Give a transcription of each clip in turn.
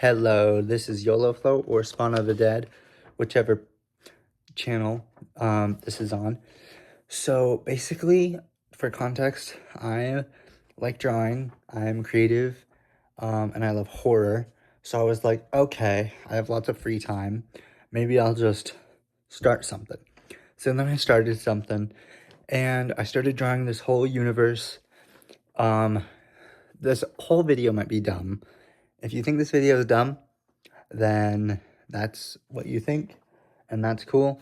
Hello, this is YOLO Flow or Spawn of the Dead, whichever channel this is on. So basically, for context, I like drawing, I'm creative, and I love horror. So I was like, okay, I have lots of free time. Maybe I'll just start something. So then I started something, and I started drawing this whole universe. This whole video might be dumb. If you think this video is dumb, then that's what you think, and that's cool.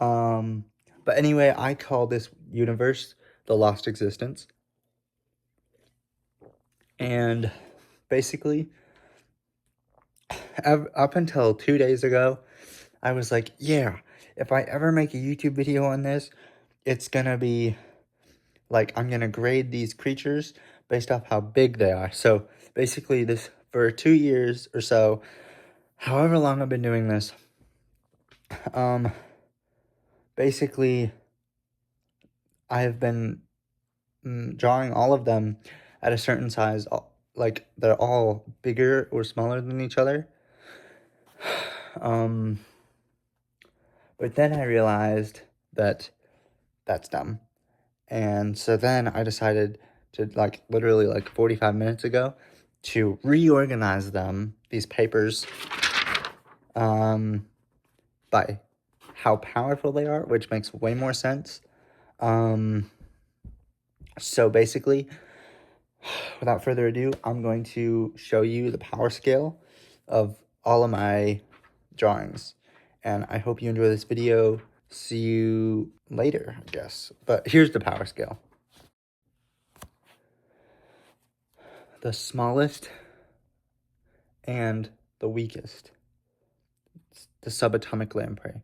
But anyway, I call this universe the Lost Existence. And basically, up until 2 days ago, I was like, yeah, if I ever make a YouTube video on this, it's gonna be like, I'm gonna grade these creatures based off how big they are. So basically, this for 2 years or so, however long I've been doing this, basically, I have been drawing all of them at a certain size, like they're all bigger or smaller than each other. But then I realized that that's dumb. And so then I decided to, like, literally like 45 minutes ago, to reorganize them, these papers, by how powerful they are, which makes way more sense. So basically, without further ado, I'm going to show you the power scale of all of my drawings. And I hope you enjoy this video. See you later, I guess. But here's the power scale. The smallest and the weakest. It's the subatomic lamprey.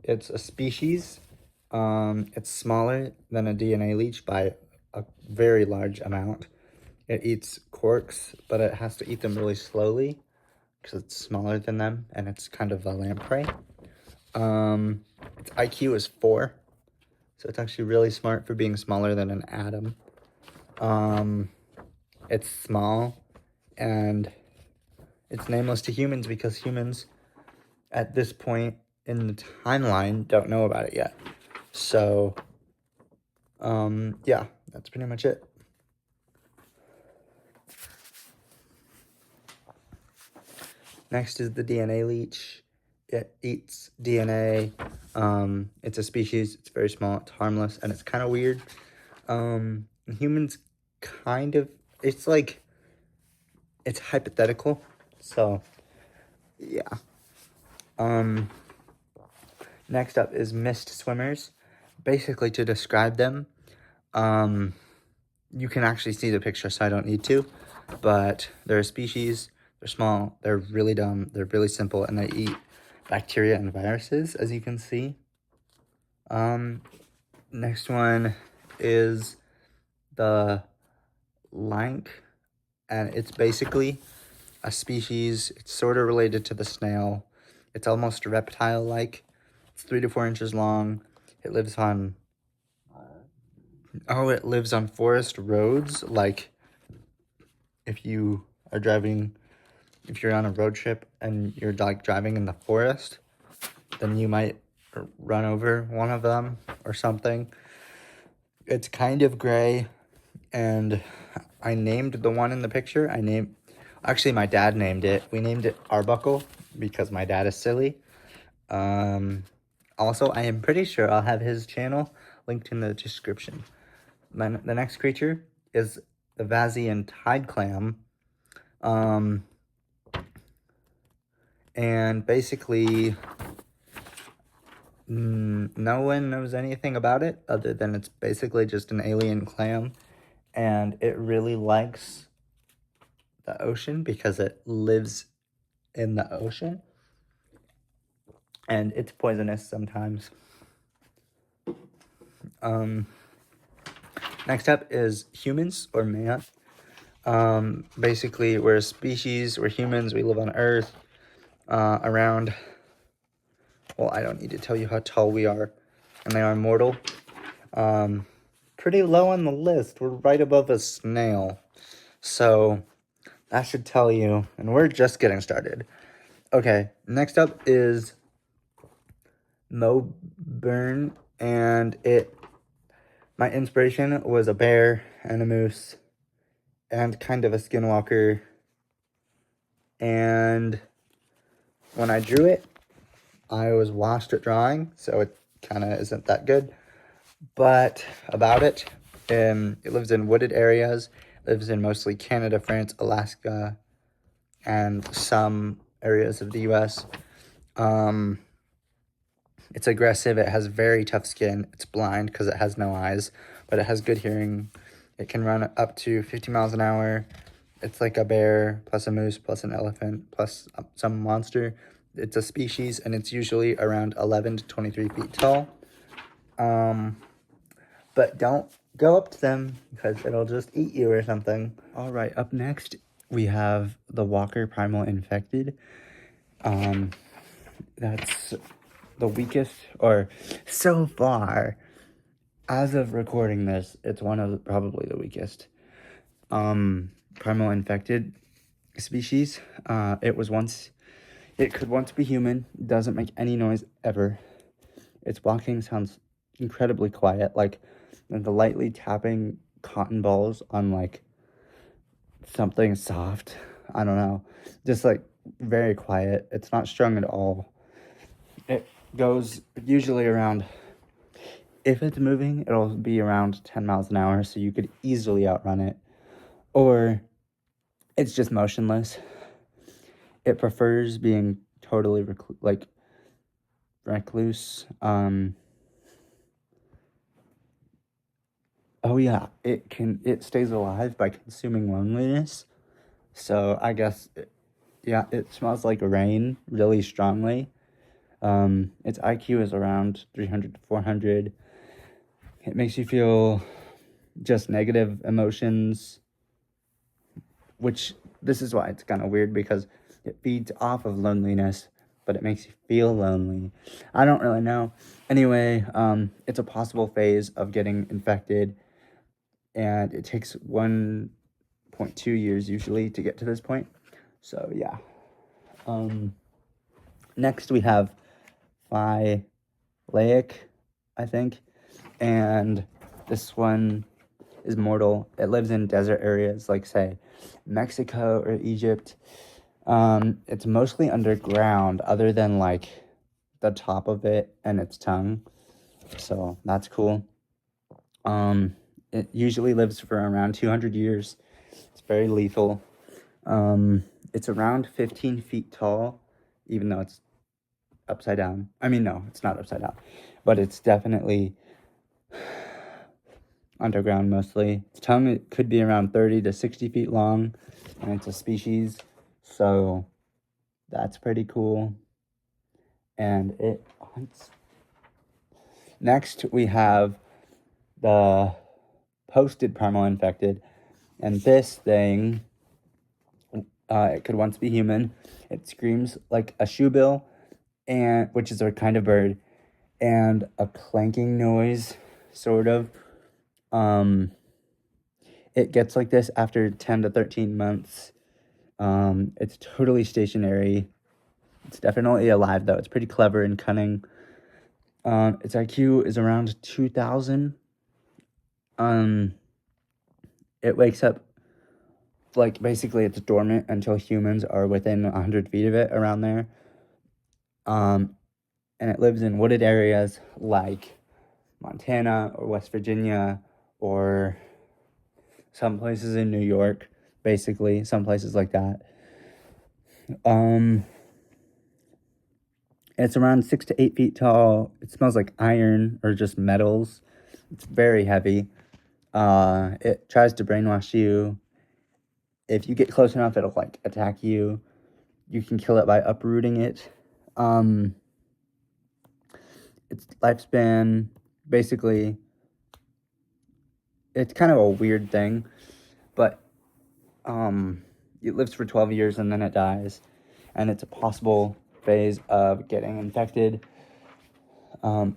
It's a species. It's smaller than a DNA leech by a very large amount. It eats corks, but it has to eat them really slowly because it's smaller than them, and it's kind of a lamprey. Its IQ is 4, so it's actually really smart for being smaller than an atom. It's small, and it's nameless to humans because humans, at this point in the timeline, don't know about it yet. So, yeah, that's pretty much it. Next is the DNA leech. It eats DNA. It's a species. It's very small. It's harmless, and it's kind of weird. Humans kind of, it's like, it's hypothetical. So, yeah. Next up is mist swimmers. Basically, to describe them, you can actually see the picture, so I don't need to. But they're a species. They're small. They're really dumb. They're really simple, and they eat bacteria and viruses, as you can see. Next one is the lank, and it's basically a species. It's sort of related to the snail. It's almost reptile-like. It's 3 to 4 inches long. It lives on forest roads. Like, if you are driving, if you're on a road trip and you're like driving in the forest, then you might run over one of them or something. It's kind of gray, and I named the one in the picture. Actually, my dad named it. We named it Arbuckle because my dad is silly. Also, I am pretty sure I'll have his channel linked in the description. The next creature is the Vazian tide clam. And basically, no one knows anything about it other than it's basically just an alien clam, and it really likes the ocean because it lives in the ocean, and it's poisonous sometimes. Next up is humans, or man. Basically, we're a species, we're humans, we live on Earth, around, well, I don't need to tell you how tall we are, and they are mortal. Pretty low on the list. We're right above a snail. So, that should tell you, and we're just getting started. Okay, next up is Moburn, and my inspiration was a bear and a moose and kind of a skinwalker. And when I drew it, I was washed at drawing, so it kind of isn't that good. But about it lives in wooded areas, lives in mostly Canada, France, Alaska, and some areas of the US. It's aggressive. It has very tough skin. It's blind because it has no eyes, but it has good hearing. It can run up to 50 miles an hour. It's like a bear plus a moose plus an elephant plus some monster. It's a species, and it's usually around 11 to 23 feet tall. But don't go up to them because it'll just eat you or something. All right, up next we have the Walker Primal Infected. That's the weakest, or so far, as of recording this, it's one of probably the weakest primal infected species. It could once be human, doesn't make any noise ever. Its walking sounds incredibly quiet, like the lightly tapping cotton balls on like something soft. I don't know, just like very quiet. It's not strung at all. It goes usually around, if it's moving, it'll be around 10 miles an hour, so you could easily outrun it. Or it's just motionless. It prefers being totally recluse. Oh yeah, it stays alive by consuming loneliness. So I guess, it smells like rain really strongly. Its IQ is around 300 to 400. It makes you feel just negative emotions, which this is why it's kind of weird, because it feeds off of loneliness, but it makes you feel lonely. I don't really know. Anyway, it's a possible phase of getting infected, and it takes 1.2 years usually to get to this point. So yeah. Next we have Phyllaic, I think, and this one is mortal. It lives in desert areas like, say, Mexico or Egypt. It's mostly underground, other than like the top of it and its tongue, so that's cool. It usually lives for around 200 years. It's very lethal. It's around 15 feet tall, even though it's upside down. I mean, no, it's not upside down, but it's definitely underground mostly. Its tongue, it could be around 30 to 60 feet long, and it's a species, so that's pretty cool. And it hunts. Next, we have the posted primal infected, and this thing, it could once be human. It screams like a shoebill, and which is a kind of bird, and a clanking noise, sort of. It gets like this after 10 to 13 months. It's totally stationary. It's definitely alive, though. It's pretty clever and cunning. Its IQ is around 2,000. It wakes up, like, basically it's dormant until humans are within 100 feet of it, around there. And it lives in wooded areas like Montana or West Virginia, or some places in New York, basically, some places like that. It's around 6 to 8 feet tall. It smells like iron or just metals. It's very heavy. It tries to brainwash you. If you get close enough, it'll like attack you. You can kill it by uprooting it. Its lifespan, basically, it's kind of a weird thing, but it lives for 12 years and then it dies, and it's a possible phase of getting infected.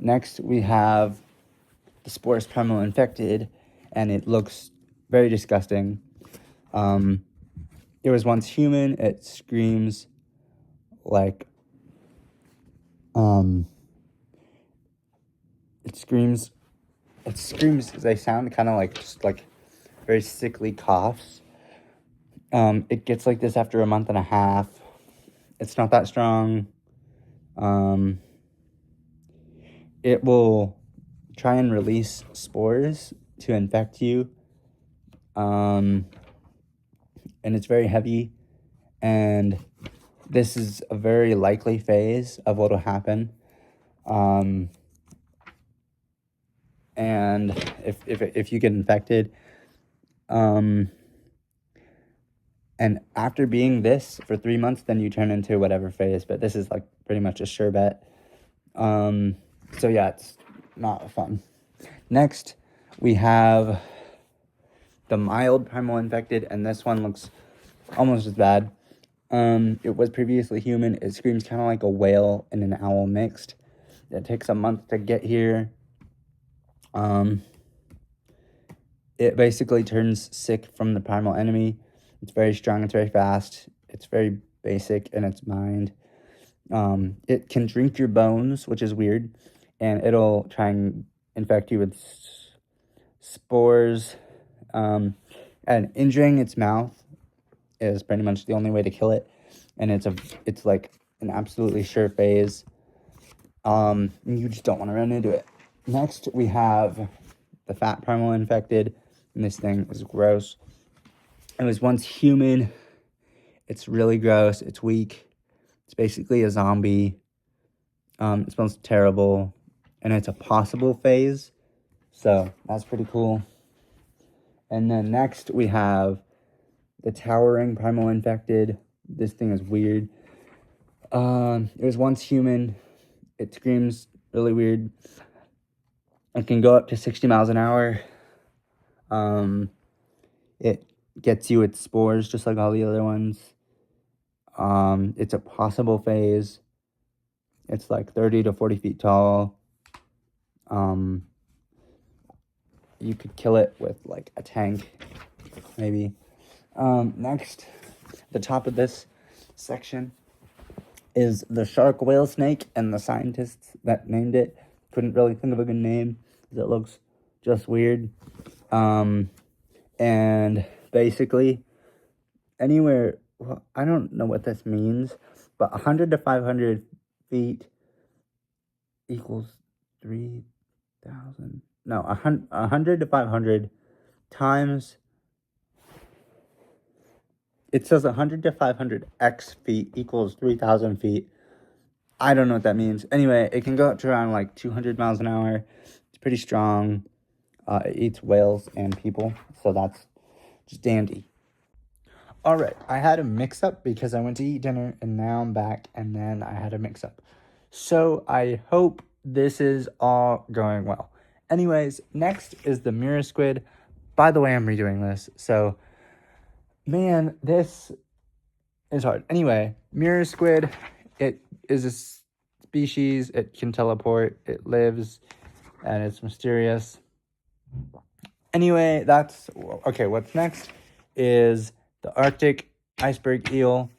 Next, we have the Sporus primal infected, and it looks very disgusting. It was once human. It screams like, it screams, they sound kind of like, just like very sickly coughs. It gets like this after a month and a half. It's not that strong. It will try and release spores to infect you. And it's very heavy. And this is a very likely phase of what will happen. And if you get infected, and after being this for 3 months, then you turn into whatever phase. But this is like pretty much a sure bet. So yeah, it's not fun. Next, we have the mild primal infected, and this one looks almost as bad. It was previously human. It screams kind of like a whale and an owl mixed. It takes a month to get here. It basically turns sick from the primal enemy. It's very strong. It's very fast. It's very basic in its mind. It can drink your bones, which is weird, and it'll try and infect you with spores. And injuring its mouth is pretty much the only way to kill it, and it's like an absolutely sure phase. You just don't want to run into it. Next, we have the fat primal infected, and this thing is gross. It was once human. It's really gross. It's weak. It's basically a zombie. It smells terrible, and it's a possible phase, so that's pretty cool. And then next we have the towering primal infected. This thing is weird. It was once human. It screams really weird. It can go up to 60 miles an hour. It gets you its spores just like all the other ones. It's a possible phase. It's like 30 to 40 feet tall. You could kill it with like a tank, maybe. Next, the top of this section is the shark whale snake, and the scientists that named it couldn't really think of a good name because it looks just weird. And basically, anywhere, well, I don't know what this means, but 100 to 500 feet equals 3,000. No, 100 to 500 times. It says 100 to 500 x feet equals 3,000 feet. I don't know what that means. Anyway, it can go up to around like 200 miles an hour. It's pretty strong. It eats whales and people, so that's just dandy. All right, I had a mix-up because I went to eat dinner, and now I'm back, and then I had a mix-up. So I hope this is all going well. Anyways, next is the mirror squid. By the way, I'm redoing this, so man, this is hard. Anyway, mirror squid, it is a species. It can teleport. It lives, and it's mysterious. Anyway, that's okay. What's next is the Arctic iceberg eel,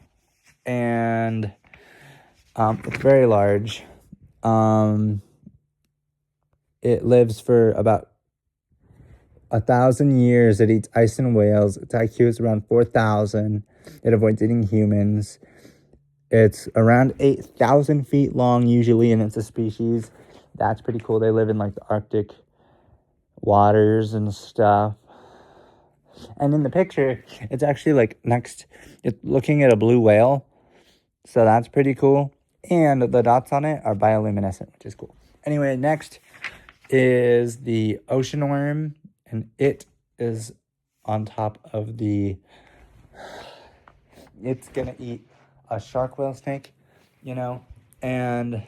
and it's very large. It lives for about 1,000 years. It eats ice and whales. Its IQ is around 4,000. It avoids eating humans. It's around 8,000 feet long usually, and it's a species. That's pretty cool. They live in like the Arctic waters and stuff. And in the picture, it's actually like it's looking at a blue whale. So that's pretty cool. And the dots on it are bioluminescent, which is cool. Anyway, next is the ocean worm, and it is on top of it's gonna eat a shark whale snake, and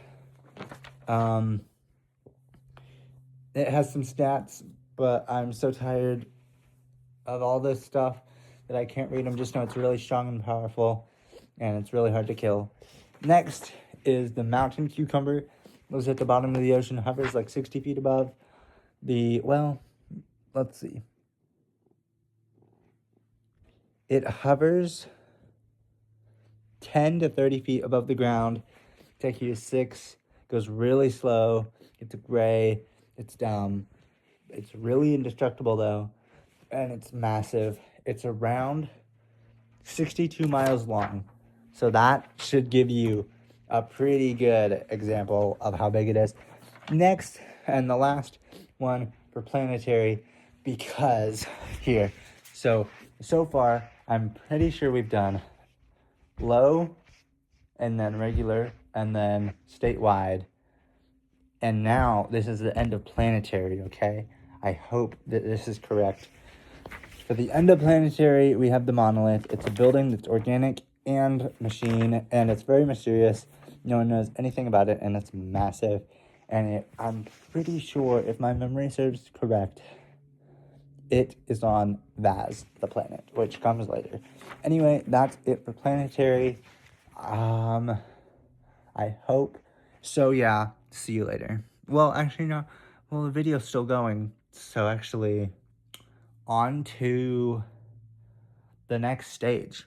it has some stats, but I'm so tired of all this stuff that I can't read them. Just know it's really strong and powerful, and it's really hard to kill. Next is the mountain cucumber. Lives at the bottom of the ocean, hovers like 60 feet above let's see. It hovers 10 to 30 feet above the ground. Take you to 6. Goes really slow. It's gray. It's dumb. It's really indestructible though, and it's massive. It's around 62 miles long. So that should give you a pretty good example of how big it is. Next, and the last one for planetary, because here. So far, I'm pretty sure we've done low, and then regular, and then statewide. And now this is the end of planetary, okay? I hope that this is correct. For the end of planetary, we have the monolith. It's a building that's organic and machine, and it's very mysterious. No one knows anything about it, and it's massive. And I'm pretty sure, if my memory serves correct, it is on Vaz, the planet, which comes later. Anyway, that's it for planetary. I hope. So yeah, see you later. Well, actually, no. Well, the video's still going. So actually, on to the next stage.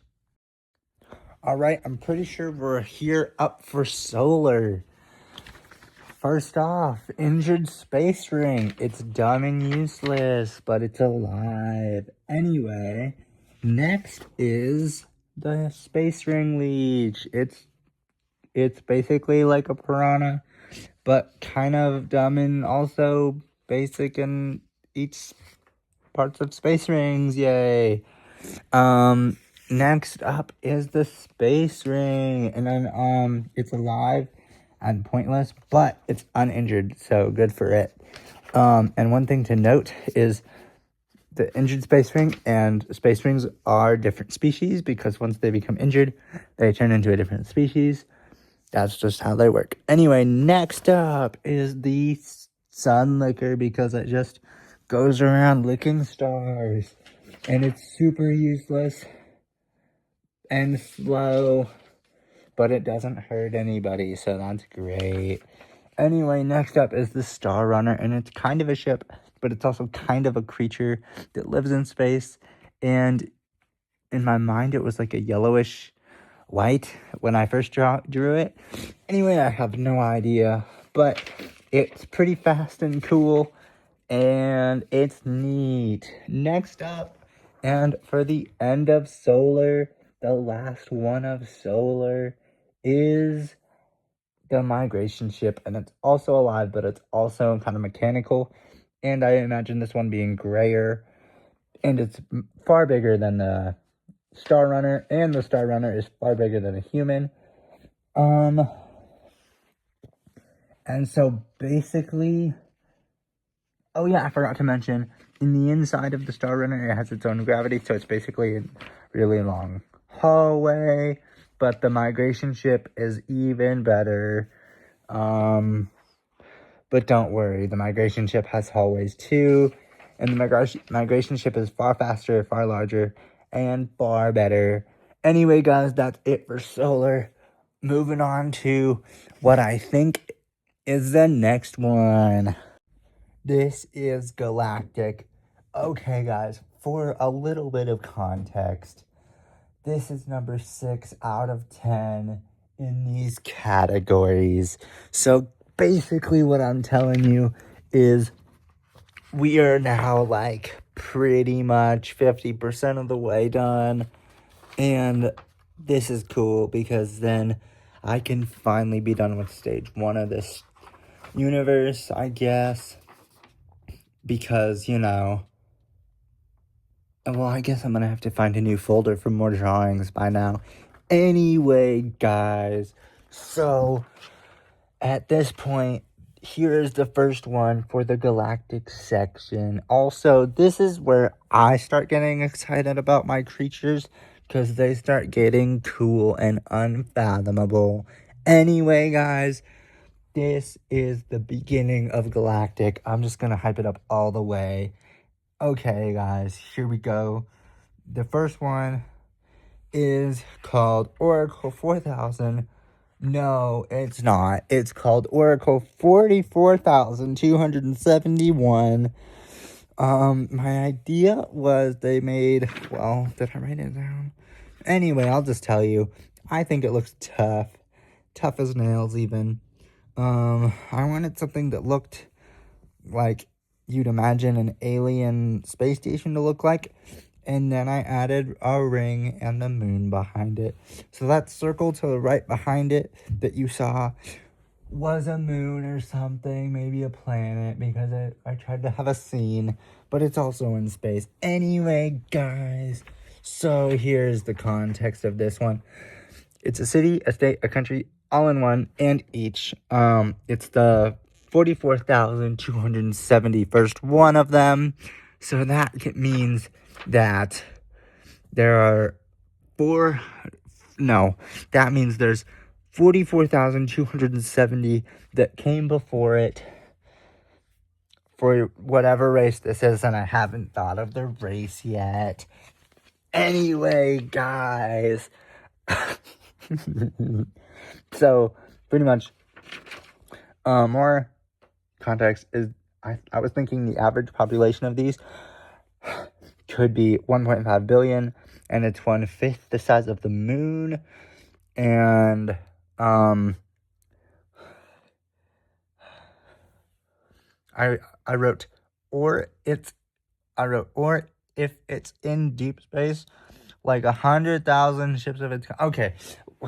All right, I'm pretty sure we're here up for solar. First off, injured space ring. It's dumb and useless, but it's alive. Anyway, next is the space ring leech. It's basically like a piranha, but kind of dumb and also basic and eats parts of space rings. Yay. Next up is the space ring, and then it's alive and pointless, but it's uninjured, so good for it. And one thing to note is the injured space ring and space rings are different species, because once they become injured, they turn into a different species. That's just how they work. Anyway, next up is the sun licker, because it just goes around licking stars, and it's super useless and slow, but it doesn't hurt anybody, so that's great. Anyway, next up is the Star Runner, and it's kind of a ship, but it's also kind of a creature that lives in space, and in my mind it was like a yellowish white when I first drew it. Anyway, I have no idea, but it's pretty fast and cool, and it's neat. Next up, and for the end of solar, the last one of solar is the migration ship, and it's also alive, but it's also kind of mechanical, and I imagine this one being grayer, and it's far bigger than the Star Runner, and the Star Runner is far bigger than a human. And so basically, oh yeah, I forgot to mention, in the inside of the Star Runner, it has its own gravity, so it's basically a really long hallway, but the migration ship is even better. But don't worry, the migration ship has hallways too, and the migration ship is far faster, far larger, and far better. Anyway, guys, that's it for solar. Moving on to what I think is the next one. This is galactic. Okay, guys, for a little bit of context, this is number 6 out of 10 in these categories. So basically what I'm telling you is we are now like pretty much 50% of the way done. And this is cool, because then I can finally be done with stage 1 of this universe, I guess. Because, well, I guess I'm gonna have to find a new folder for more drawings by now. Anyway, guys, so at this point, here is the first one for the galactic section. Also, this is where I start getting excited about my creatures, because they start getting cool and unfathomable. Anyway, guys, this is the beginning of galactic. I'm just gonna hype it up all the way. Okay, guys, here we go. The first one is called Oracle 4000. No, it's not. It's called Oracle 44,271. My idea was they made, well, did I write it down? Anyway, I'll just tell you. I think it looks tough. Tough as nails, even. I wanted something that looked like you'd imagine an alien space station to look like. And then I added a ring and the moon behind it. So that circle to the right behind it that you saw was a moon or something, maybe a planet, because I tried to have a scene, but it's also in space. Anyway, guys, so here's the context of this one. It's a city, a state, a country, all in one, and each. It's the 44,271st one of them. So that means that there are that means there's 44,270 that came before it for whatever race this is, and I haven't thought of the race yet. Anyway, guys. So, pretty much, more context is, I was thinking the average population of these could be 1.5 billion, and it's 1/5 the size of the moon. And I wrote or if it's in deep space, like 100,000 ships of its. Okay,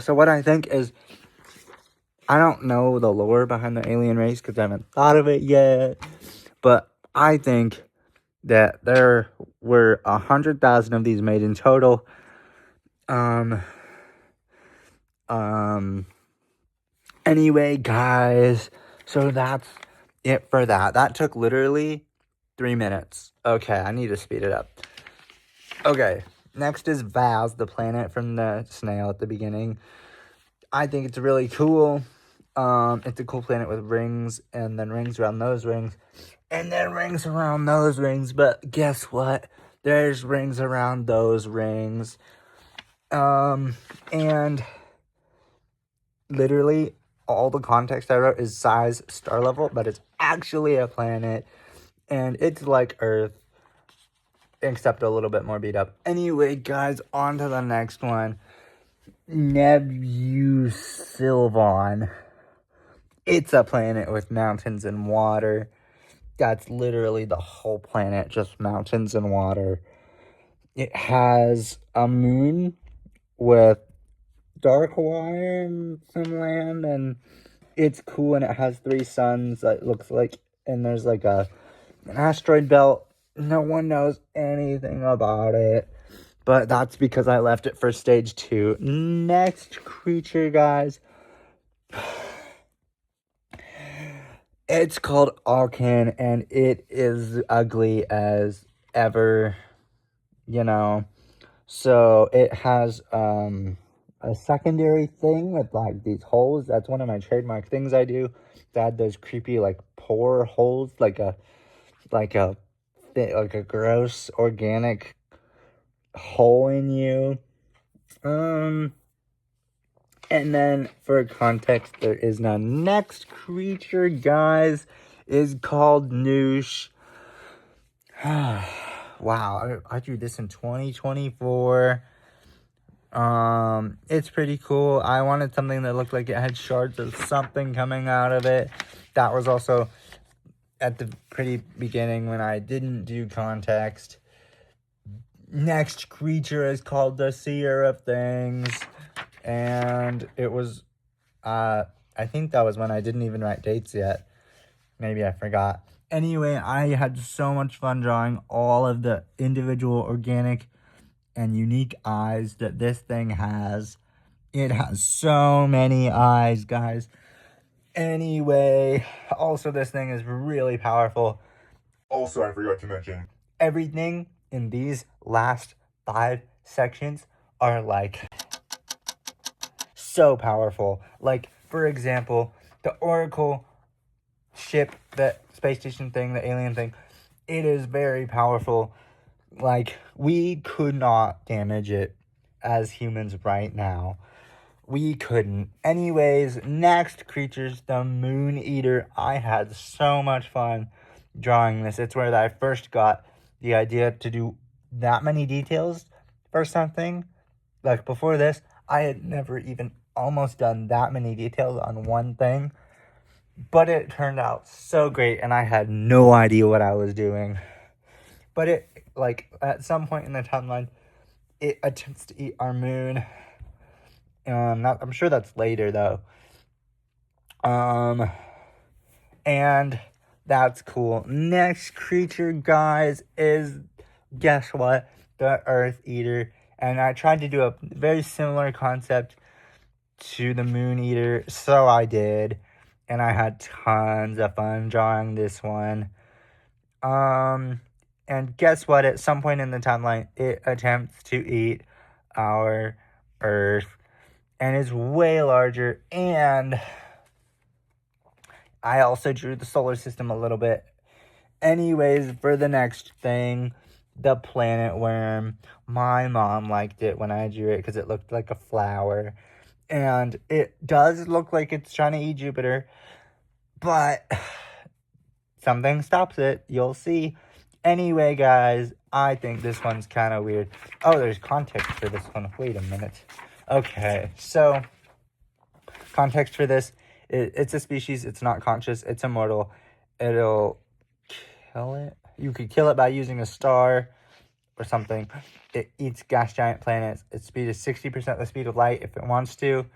so what I think is, I don't know the lore behind the alien race because I haven't thought of it yet, but I think that there were 100,000 of these made in total. Anyway, guys, so that's it for that. That took literally 3 minutes. Okay, I need to speed it up. Okay, next is Vaz, the planet from the snail at the beginning. I think it's really cool. It's a cool planet with rings, and then rings around those rings, and then rings around those rings. But guess what? There's rings around those rings. And literally all the context I wrote is size, star level, but it's actually a planet, and it's like Earth, except a little bit more beat up. Anyway, guys, on to the next one. Nebusilvan. It's a planet with mountains and water. That's literally the whole planet, just mountains and water. It has a moon with dark water and some land, and it's cool, and it has 3 suns, it looks like, and there's like an asteroid belt. No one knows anything about it, but that's because I left it for stage 2. Next creature, guys. It's called Alkin, and it is ugly as ever, So it has a secondary thing with like these holes. That's one of my trademark things I do. To add those creepy like pore holes, like a gross organic hole in you. And then for context, there is none. Next creature, guys, is called Noosh. Wow, I drew this in 2024. It's pretty cool. I wanted something that looked like it had shards of something coming out of it. That was also at the pretty beginning when I didn't do context. Next creature is called the Seer of Things. And it was, I think that was when I didn't even write dates yet. Maybe I forgot. Anyway, I had so much fun drawing all of the individual organic and unique eyes that this thing has. It has so many eyes, guys. Anyway, also this thing is really powerful. Also, I forgot to mention, everything in these last 5 sections are like so powerful. Like, for example, the Oracle ship, the space station thing, the alien thing, it is very powerful. Like, we could not damage it as humans right now. We couldn't. Anyways, next creatures, the Moon Eater. I had so much fun drawing this. It's where I first got the idea to do that many details for something. Like, before this, I had never even almost done that many details on one thing, but it turned out so great, and I had no idea what I was doing. But it, like, at some point in the timeline, it attempts to eat our moon. I'm sure that's later, though. And that's cool. Next creature, guys, is, guess what? The Earth Eater. And I tried to do a very similar concept to the Moon Eater, so I did. And I had tons of fun drawing this one. And guess what? At some point in the timeline, it attempts to eat our Earth and is way larger. And I also drew the solar system a little bit. Anyways, for the next thing, the planet worm. My mom liked it when I drew it because it looked like a flower. And it does look like it's trying to eat Jupiter, but something stops it. You'll see. Anyway, guys, I think this one's kind of weird. Oh, there's context for this one. Wait a minute. Okay, so context for this. It's a species. It's not conscious. It's immortal. It'll kill it. You could kill it by using a star or something. It eats gas giant planets. Its speed is 60% the speed of light if it wants to.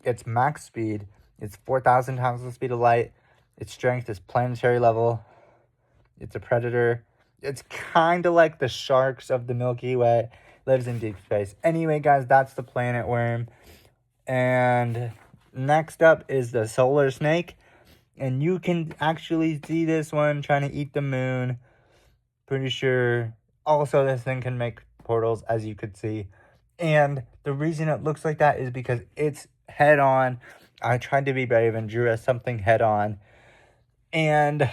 Its max speed, it's 4,000 times the speed of light. Its strength is planetary level. It's a predator. It's kind of like the sharks of the Milky Way. Lives in deep space. Anyway, guys, that's the planet worm. And next up is the solar snake. And you can actually see this one trying to eat the moon. Pretty sure. Also, this thing can make portals, as you could see. And the reason it looks like that is because it's head on. I tried to be brave and drew something head on. And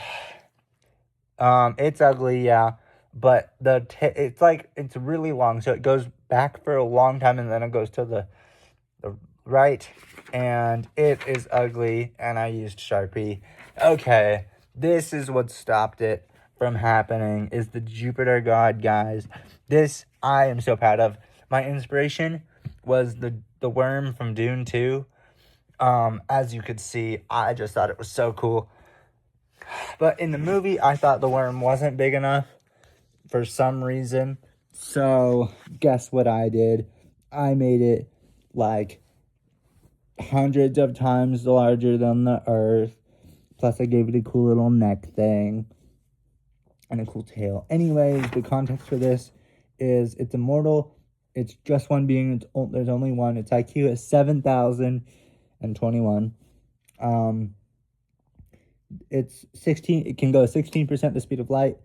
it's ugly, yeah. But it's really long, so it goes back for a long time, and then it goes to the right. And it is ugly, and I used Sharpie. Okay, this is what stopped it from happening, is the Jupiter God, guys. This I am so proud of. My inspiration was the worm from Dune 2. As you could see, I just thought it was so cool. But in the movie, I thought the worm wasn't big enough for some reason. So, guess what I did? I made it like hundreds of times larger than the Earth. Plus, I gave it a cool little neck thing and a cool tail. Anyways, the context for this is it's immortal. It's just one being. There's only one. Its IQ is 7,021. It's 16. It can go 16% the speed of light.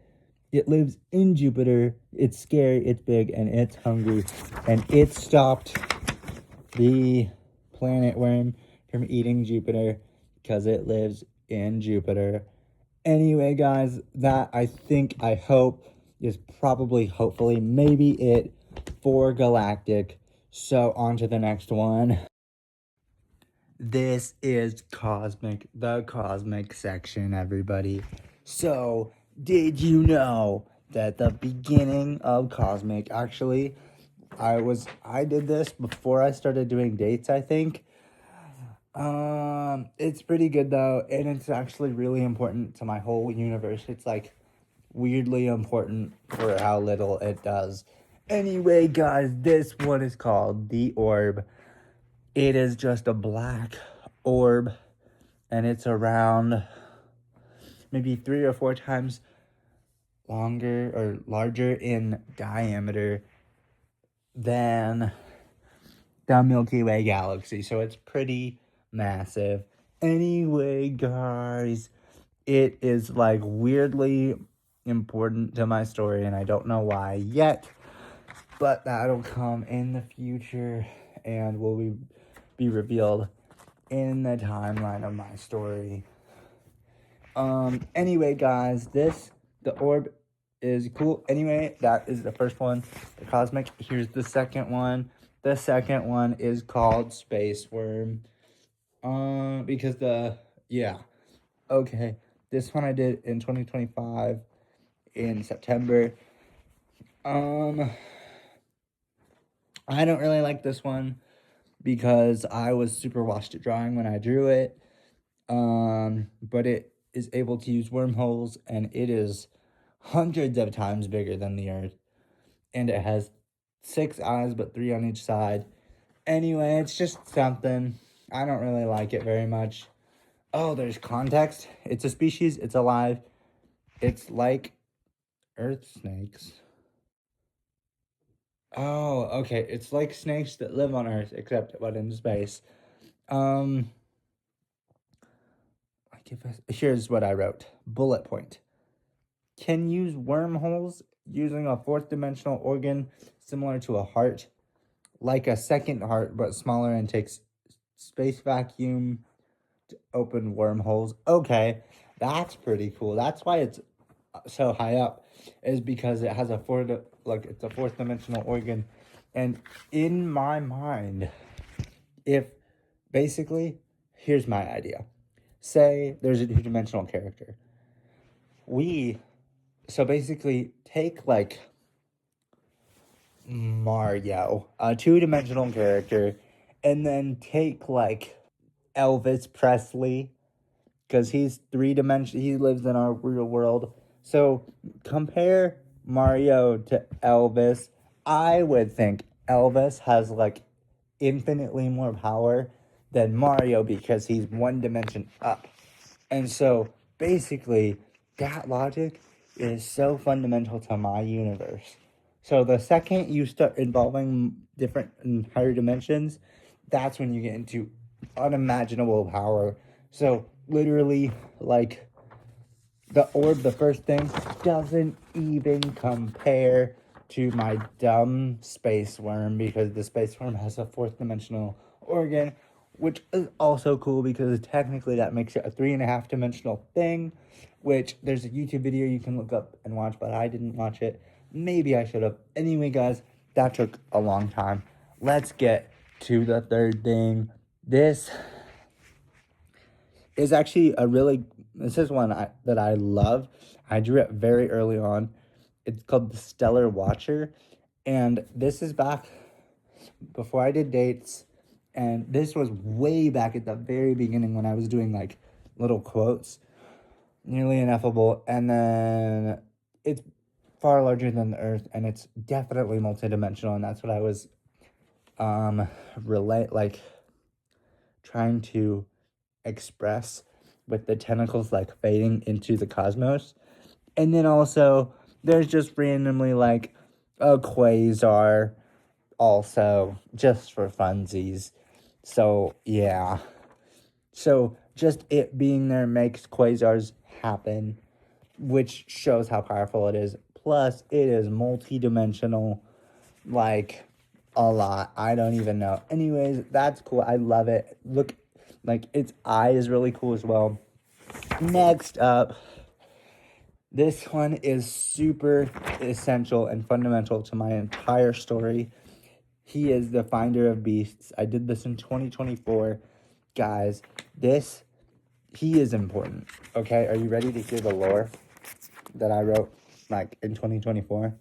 It lives in Jupiter. It's scary. It's big, and it's hungry. And it stopped the planet worm from eating Jupiter because it lives in Jupiter. Anyway, guys, that I hope is probably, hopefully, maybe it for galactic. So on to the next one. This is cosmic, the cosmic section, everybody. So, did you know that the beginning of cosmic, actually, I did this before I started doing dates, I think. It's pretty good though, and it's actually really important to my whole universe. It's like weirdly important for how little it does. Anyway, guys, this one is called the orb. It is just a black orb, and it's around maybe 3 or 4 times longer or larger in diameter than the Milky Way galaxy. So it's pretty massive. Anyway, guys, it is like weirdly important to my story, and I don't know why yet, but that'll come in the future and will be revealed in the timeline of my story. Anyway, guys, the orb is cool. Anyway, that is the first one, the cosmic. Here's the second one. The second one is called Space Worm. Because okay, this one I did in 2025 in September. I don't really like this one because I was super washed at drawing when I drew it. But it is able to use wormholes, and it is hundreds of times bigger than the Earth. And it has 6 eyes, but 3 on each side. Anyway, it's just something. I don't really like it very much. Oh, there's context. It's a species, it's alive. It's like earth snakes. Oh, okay. It's like snakes that live on Earth, except but in space. Um, here's what I wrote. Bullet point. Can use wormholes using a fourth dimensional organ similar to a heart, like a second heart but smaller, and takes space vacuum to open wormholes. Okay, that's pretty cool. That's why it's so high up, is because it has it's a fourth dimensional organ. And in my mind, if basically, here's my idea. Say there's a two-dimensional character. So basically take like Mario, a two-dimensional character, and then take like Elvis Presley, because he's three-dimensional. He lives in our real world. So compare Mario to Elvis. I would think Elvis has like infinitely more power than Mario because he's one dimension up. And so basically, that logic is so fundamental to my universe. So the second you start involving different and higher dimensions, that's when you get into unimaginable power. So literally, like the orb, the first thing, doesn't even compare to my dumb space worm, because the space worm has a fourth dimensional organ, which is also cool because technically that makes it a 3.5 dimensional thing, which there's a YouTube video you can look up and watch, but I didn't watch it. Maybe I should have. Anyway, guys, that took a long time. Let's get to the third thing. This is actually this is one that I love. I drew it very early on. It's called the Stellar Watcher, and this is back before I did dates, and this was way back at the very beginning when I was doing like little quotes, nearly ineffable, and then it's far larger than the Earth, and it's definitely multidimensional, and that's what I was trying to express with the tentacles like fading into the cosmos. And then also there's just randomly like a quasar also, just for funsies. So yeah, so just it being there makes quasars happen, which shows how powerful it is. Plus it is multi-dimensional, like a lot. I don't even know. Anyways, that's cool. I love it. Look, like its eye is really cool as well. Next up, this one is super essential and fundamental to my entire story. He is the finder of beasts. I did this in 2024. Guys, he is important. Okay, are you ready to hear the lore that I wrote like in 2024?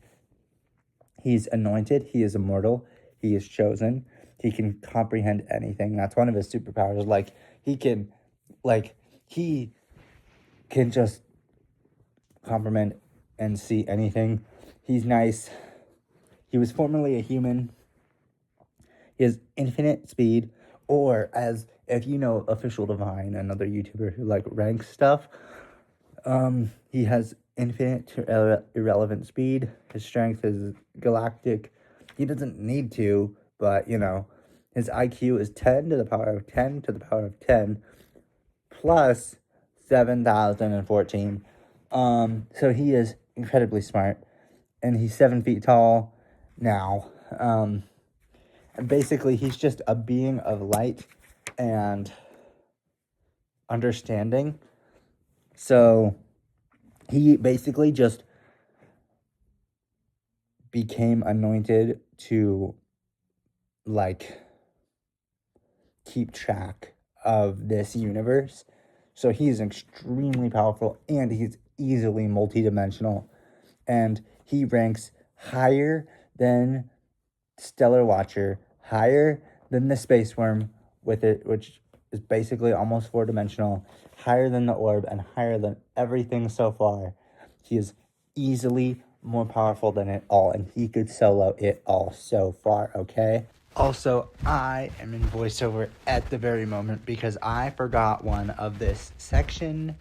He's anointed. He is immortal. He is chosen. He can comprehend anything. That's one of his superpowers. He can just comprehend and see anything. He's nice. He was formerly a human. He has infinite speed, or as if you know Official Divine, another YouTuber who like ranks stuff, he has infinite to irrelevant speed. His strength is galactic. He doesn't need to, but his IQ is 10 to the power of 10 to the power of 10 plus 7,014. So he is incredibly smart, and he's 7 feet tall now. And basically, he's just a being of light and understanding. So he basically just became anointed to keep track of this universe. So he's extremely powerful, and he's easily multidimensional, and he ranks higher than stellar watcher, higher than the space worm with it, which is basically almost 4-dimensional, higher than the orb, and higher than everything so far. He is easily more powerful than it all, and he could solo it all so far, okay? Also, I am in voiceover at the very moment because I forgot one of this section,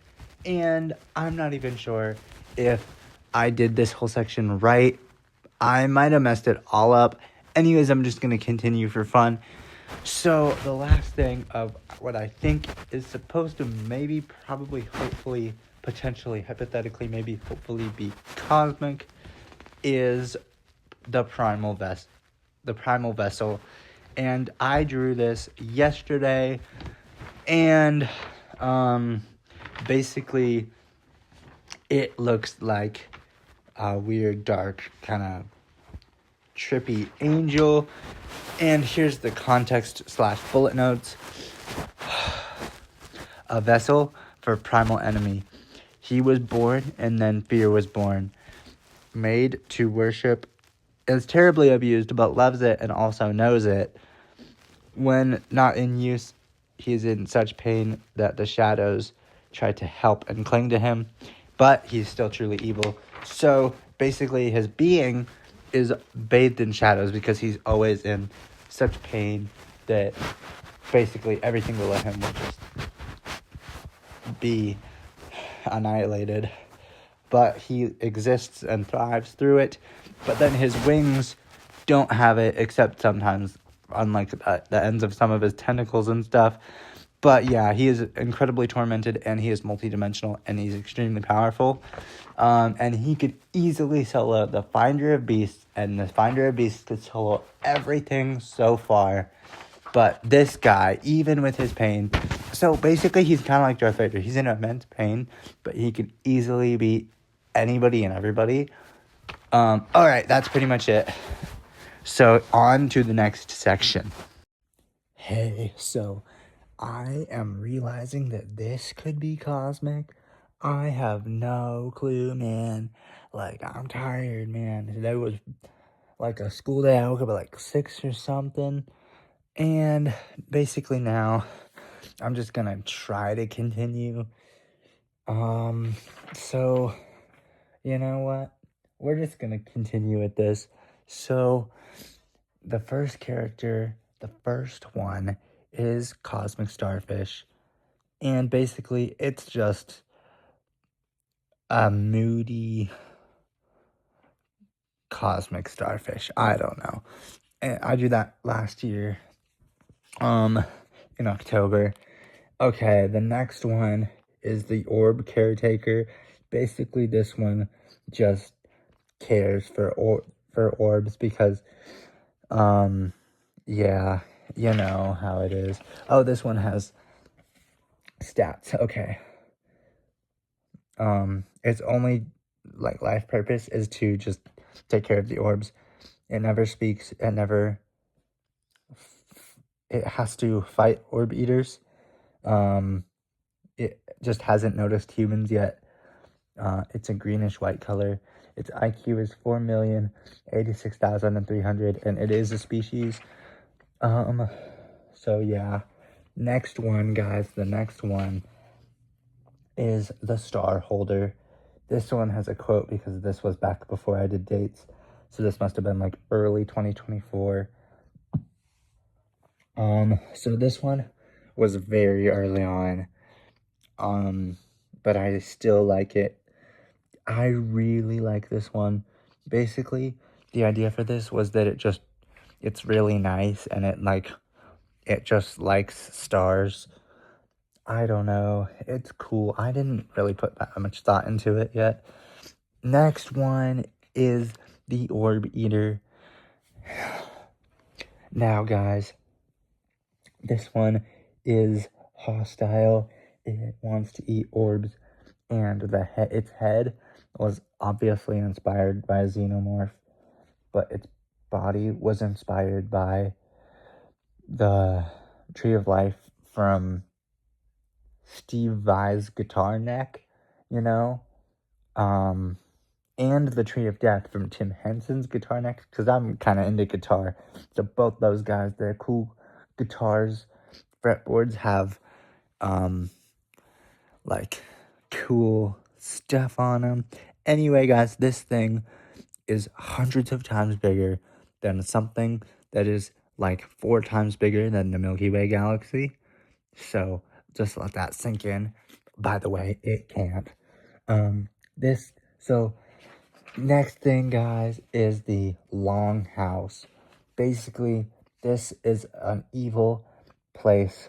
and I'm not even sure if I did this whole section right. I might have messed it all up. Anyways, I'm just going to continue for fun. So, the last thing of what I think is supposed to maybe, probably, hopefully, potentially, hypothetically, maybe, hopefully be cosmic is the primal vessel. And I drew this yesterday, and basically it looks like a weird, dark, kind of trippy angel. And here's the context / bullet notes. A vessel for primal enemy. He was born, and then fear was born. Made to worship, is terribly abused, but loves it and also knows it. When not in use, he is in such pain that the shadows try to help and cling to him, but he's still truly evil. So basically his being is bathed in shadows because he's always in such pain that basically everything below him will just be annihilated. But he exists and thrives through it. But then his wings don't have it, except sometimes, unlike the ends of some of his tentacles and stuff. But yeah, he is incredibly tormented, and he is multidimensional, and he's extremely powerful. And he could easily solo the Finder of Beasts, and the Finder of Beasts could solo everything so far. But this guy, even with his pain, so basically he's kind of like Darth Vader. He's in immense pain, but he could easily beat anybody and everybody. All right, that's pretty much it. So on to the next section. Hey, so I am realizing that this could be cosmic. I have no clue, man. Like, I'm tired, man. Today was like a school day. I woke up at like 6 or something. And basically now I'm just gonna try to continue. So you know what? We're just gonna continue with this. So the first character, the first one, is Cosmic Starfish. And basically it's just a moody cosmic starfish. I don't know. And I drew that last year. In October. Okay, the next one is the Orb Caretaker. Basically, this one just cares for orbs because, yeah, you know how it is. Oh, this one has stats. Okay. Its only like life purpose is to just take care of the orbs. It never speaks. It has to fight orb eaters. It just hasn't noticed humans yet. It's a greenish white color. Its IQ is 4,086,300, and it is a species. So yeah. Next one, guys. The next one is the Star Holder. This one has a quote because this was back before I did dates. So this must have been like early 2024. So this one was very early on. But I still like it. I really like this one. Basically, the idea for this was that it's really nice, and it just likes stars. I don't know. It's cool. I didn't really put that much thought into it yet. Next one is the Orb Eater. Now, guys, this one is hostile. It wants to eat orbs, and its head was obviously inspired by a xenomorph, but its body was inspired by the Tree of Life from Steve Vai's guitar neck, you know? and the Tree of Death from Tim Henson's Guitar Next, because I'm kind of into guitar. So both those guys, they're cool guitars. Fretboards have like cool stuff on them. Anyway, guys, this thing is hundreds of times bigger than something that is like 4 times bigger than the Milky Way galaxy. So just let that sink in. By the way, it can't. So next thing, guys, is the Longhouse. Basically, this is an evil place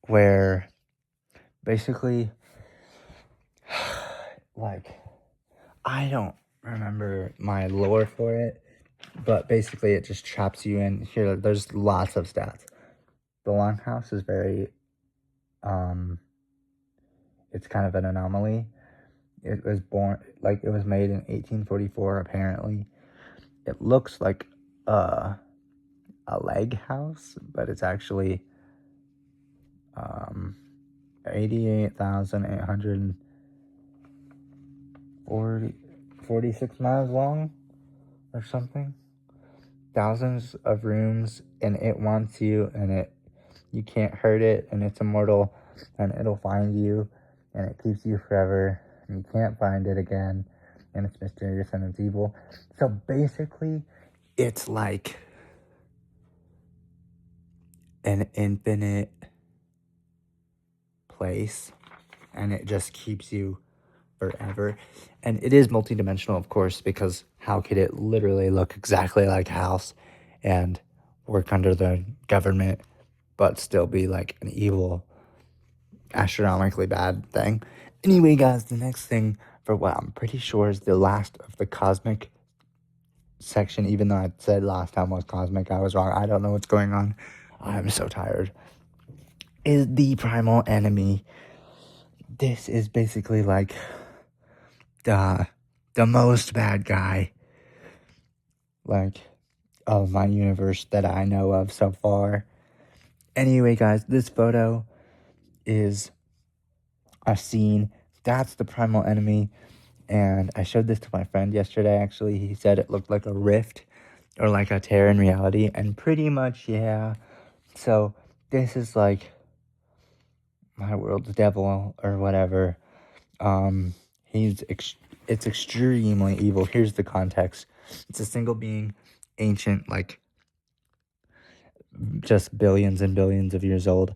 where basically like I don't remember my lore for it, but basically it just traps you in here. There's lots of stats. The Longhouse is very it's kind of an anomaly. It was made in 1844 apparently. It looks like a leg house, but it's actually 88,846 miles long or something. Thousands of rooms, and it wants you, and you can't hurt it, and it's immortal, and it'll find you, and it keeps you forever, and you can't find it again, and it's mysterious and it's evil. So basically, it's like an infinite place, and it just keeps you forever. And it is multidimensional, of course, because how could it literally look exactly like a house and work under the government but still be like an evil, astronomically bad thing? Anyway, guys, the next thing for what I'm pretty sure is the last of the cosmic section, even though I said last time was cosmic, I was wrong. I don't know what's going on. I'm so tired. Is the primal enemy. This is basically like the most bad guy like of my universe that I know of so far. Anyway, guys, this photo is a scene. That's the primal enemy. And I showed this to my friend yesterday, actually. He said it looked like a rift or like a tear in reality. And pretty much, yeah. So this is like my world's devil or whatever. It's extremely evil. Here's the context. It's a single being, ancient, like just billions and billions of years old.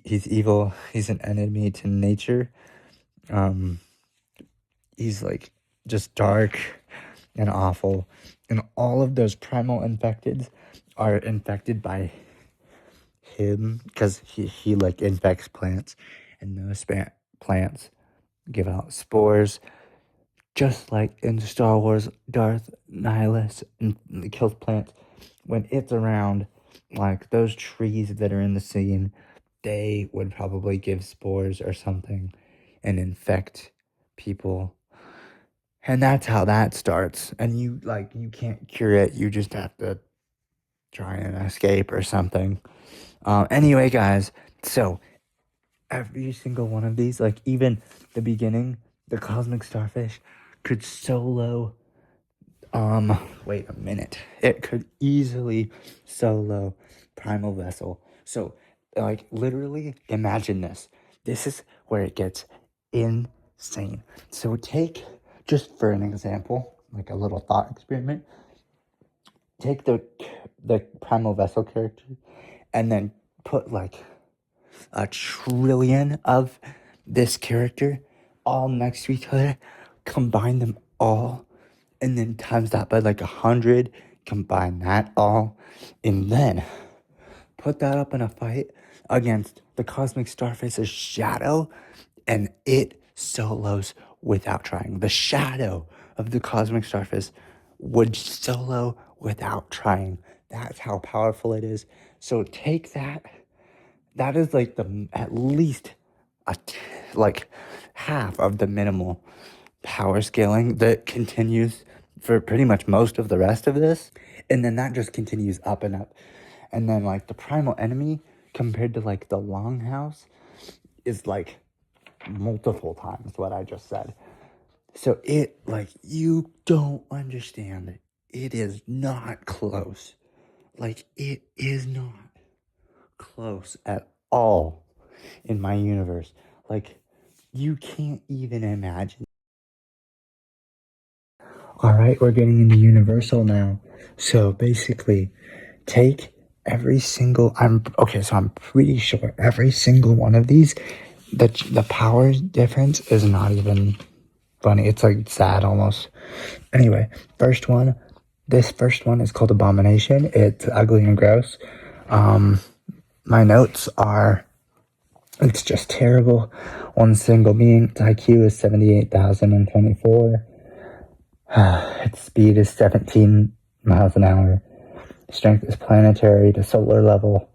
He's evil. He's an enemy to nature. He's like just dark and awful. And all of those primal infecteds are infected by him because he like infects plants, and those plants give out spores, just like in Star Wars, Darth Nihilus kills plants. When it's around, like those trees that are in the scene, they would probably give spores or something and infect people. And that's how that starts. And you can't cure it. You just have to try and escape or something. Anyway, guys, so every single one of these, like even the beginning, the cosmic starfish could solo wait a minute. It could easily solo Primal Vessel. So, like, literally, imagine this. This is where it gets insane. So, take, just for an example, like a little thought experiment, take the Primal Vessel character and then put, like, a trillion of this character all next to each other, combine them all, and then times that by like 100, combine that all, and then put that up in a fight against the cosmic starfish's shadow, and it solos without trying. The shadow of the cosmic starfish would solo without trying. That's how powerful it is. So take that. That is like at least like half of the minimal power scaling that continues for pretty much most of the rest of this, and then that just continues up and up. And then like the primal enemy compared to like the Longhouse is like multiple times what I just said. So it, like, you don't understand. It is not close. Like, it is not close at all in my universe. Like, you can't even imagine. All right, we're getting into universal now. So basically, take every single, I'm pretty sure every single one of these, the power difference is not even funny. It's like sad almost. Anyway, this first one is called Abomination. It's ugly and gross. My notes are, it's just terrible. One single being, its IQ is 78,024. Its speed is 17 miles an hour. Strength is planetary to solar level.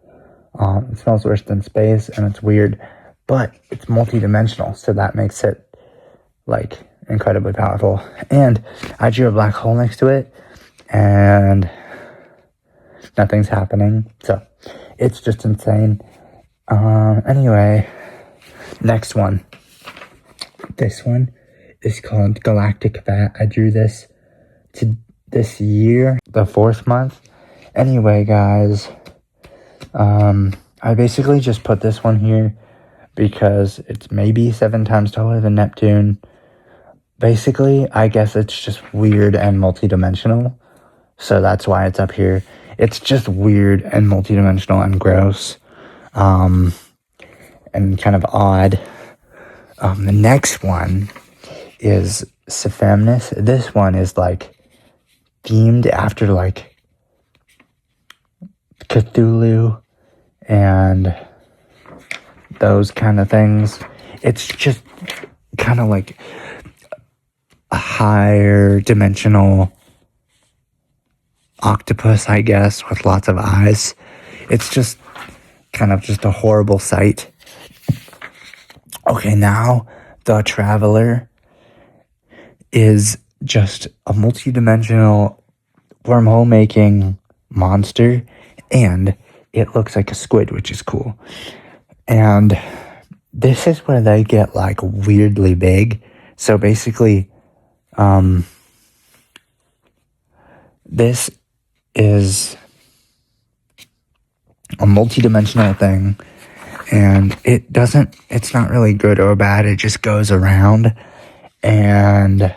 It smells worse than space, and it's weird, but it's multi-dimensional, so that makes it, like, incredibly powerful. And I drew a black hole next to it, and nothing's happening, so it's just insane. Anyway, next one. This one is called Galactic Fat. I drew this to this year, the 4th month. Anyway, guys, I basically just put this one here because it's maybe 7 times taller than Neptune. Basically, I guess it's just weird and multidimensional, so that's why it's up here. It's just weird and multidimensional and gross, and kind of odd. The next one is Sephamnus. This one is, like, themed after, like, Cthulhu and those kind of things. It's just kind of like a higher dimensional octopus, I guess, with lots of eyes. It's just kind of just a horrible sight. Okay, now the Traveler is just a multi-dimensional wormhole making monster, and it looks like a squid, which is cool. And this is where they get, like, weirdly big. So basically, this is a multi-dimensional thing, and it's not really good or bad, it just goes around, and,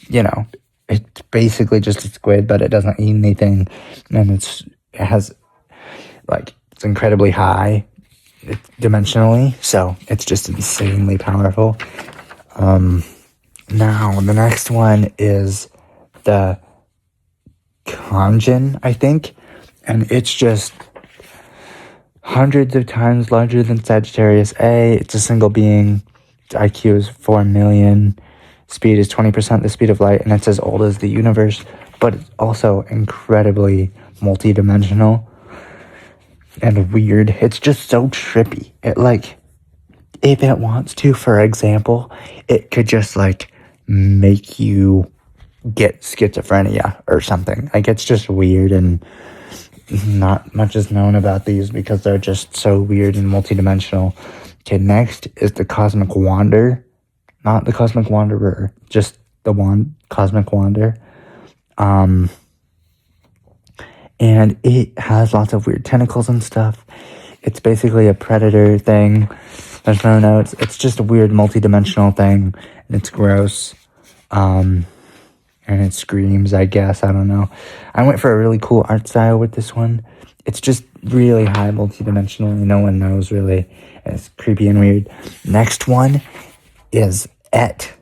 you know, it's basically just a squid, but it doesn't eat anything, and it's incredibly high dimensionally, so it's just insanely powerful. Now, the next one is the Kanjin, I think, and it's just hundreds of times larger than Sagittarius A. It's a single being. Its IQ is 4 million. Speed is 20% the speed of light, and it's as old as the universe, but it's also incredibly multi-dimensional and weird. It's just so trippy. It, like, if it wants to, for example, it could just, like, make you get schizophrenia or something. Like, it's just weird, and not much is known about these because they're just so weird and multidimensional. Okay, next is the Cosmic Wander. Not the Cosmic Wanderer, just the Cosmic Wander. And it has lots of weird tentacles and stuff. It's basically a predator thing. There's no notes. It's just a weird multi-dimensional thing, and it's gross. And it screams, I guess. I don't know. I went for a really cool art style with this one. It's just really high multi-dimensional, and no one knows really. And it's creepy and weird. Next one is Et.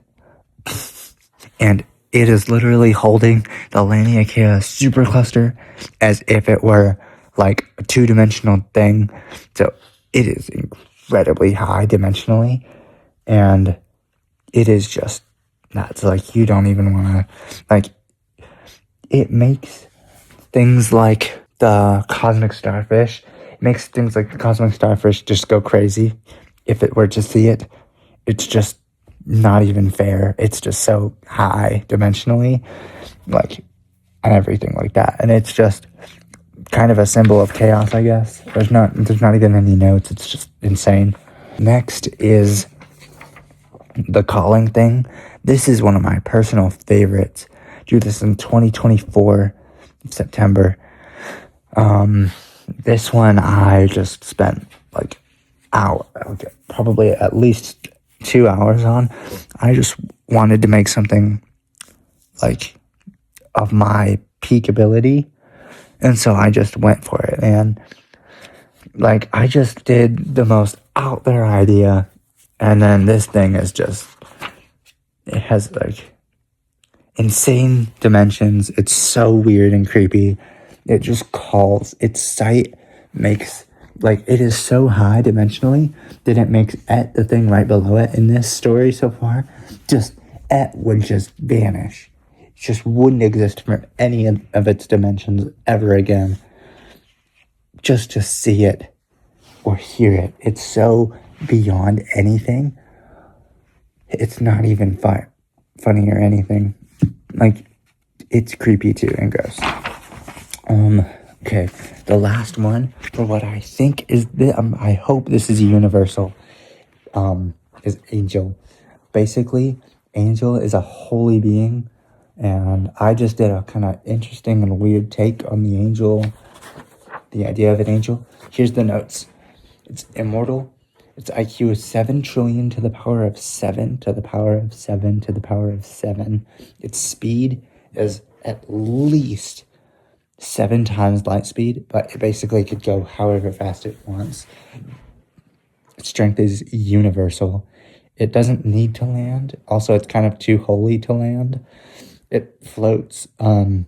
And it is literally holding the Laniakea supercluster as if it were, like, a 2-dimensional thing. So it is incredibly high dimensionally, and it is just nuts. Like, you don't even want to, like, it makes things like the cosmic starfish, just go crazy. If it were to see it, it's just not even fair. It's just so high dimensionally, like, and everything like that. And it's just kind of a symbol of chaos, I guess. There's not even any notes. It's just insane. Next is the calling thing. This is one of my personal favorites. Drew this in 2024, September. This one I just spent like probably at least 2 hours on. I just wanted to make something like of my peak ability, and so I just went for it. And like I just did the most out there idea, and then this thing is just, it has like insane dimensions. It's so weird and creepy. It just calls. Its sight makes, like, it is so high dimensionally that it makes Et, the thing right below it in this story so far, just Et would just vanish. It just wouldn't exist from any of its dimensions ever again. Just to see it or hear it, it's so beyond anything. It's not even funny or anything. Like, it's creepy too and gross. Okay, the last one for what I think is I hope this is universal. Is Angel. Basically, Angel is a holy being, and I just did a kind of interesting and weird take on the angel, the idea of an angel. Here's the notes. It's immortal. Its IQ is 7 trillion to the power of 7 to the power of 7 to the power of 7. Its speed is at least 7 times light speed, but it basically could go however fast it wants. Its strength is universal. It doesn't need to land. Also, it's kind of too holy to land. It floats if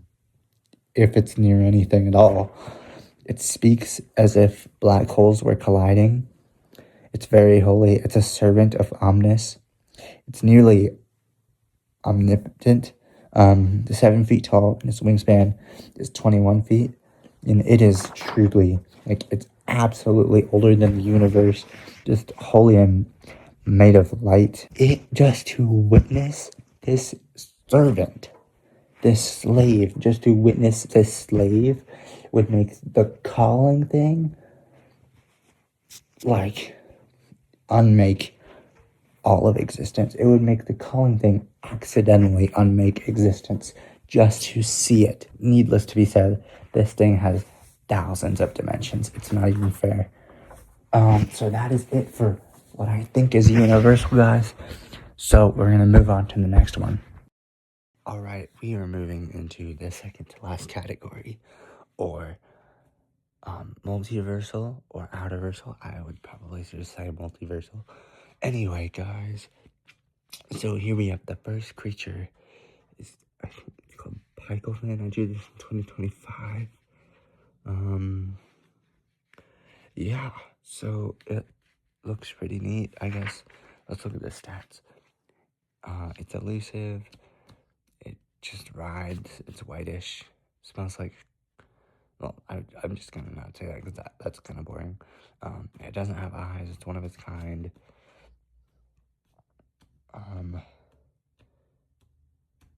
it's near anything at all. It speaks as if black holes were colliding. It's very holy. It's a servant of Omnis. It's nearly omnipotent. 7 feet tall, and its wingspan is 21 feet. And it is truly, like, it's absolutely older than the universe. Just holy and made of light. Just to witness this servant, this slave, just to witness this slave would make the calling thing, like, unmake all of existence. It would make the calling thing accidentally unmake existence just to see it. Needless to be said, this thing has thousands of dimensions. It's not even fair. So that is it for what I think is universal, guys. So we're gonna move on to the next one. All right, we are moving into the second to last category, or multiversal or outerversal. I would probably just say multiversal. Anyway, guys, so here we have the first creature. I think it's called Picofan. I drew this in 2025. Yeah, so it looks pretty neat, I guess. Let's look at the stats. It's elusive. It just rides. It's whitish. Smells like, well, I'm just gonna not say that because that's kind of boring. It doesn't have eyes. It's one of its kind.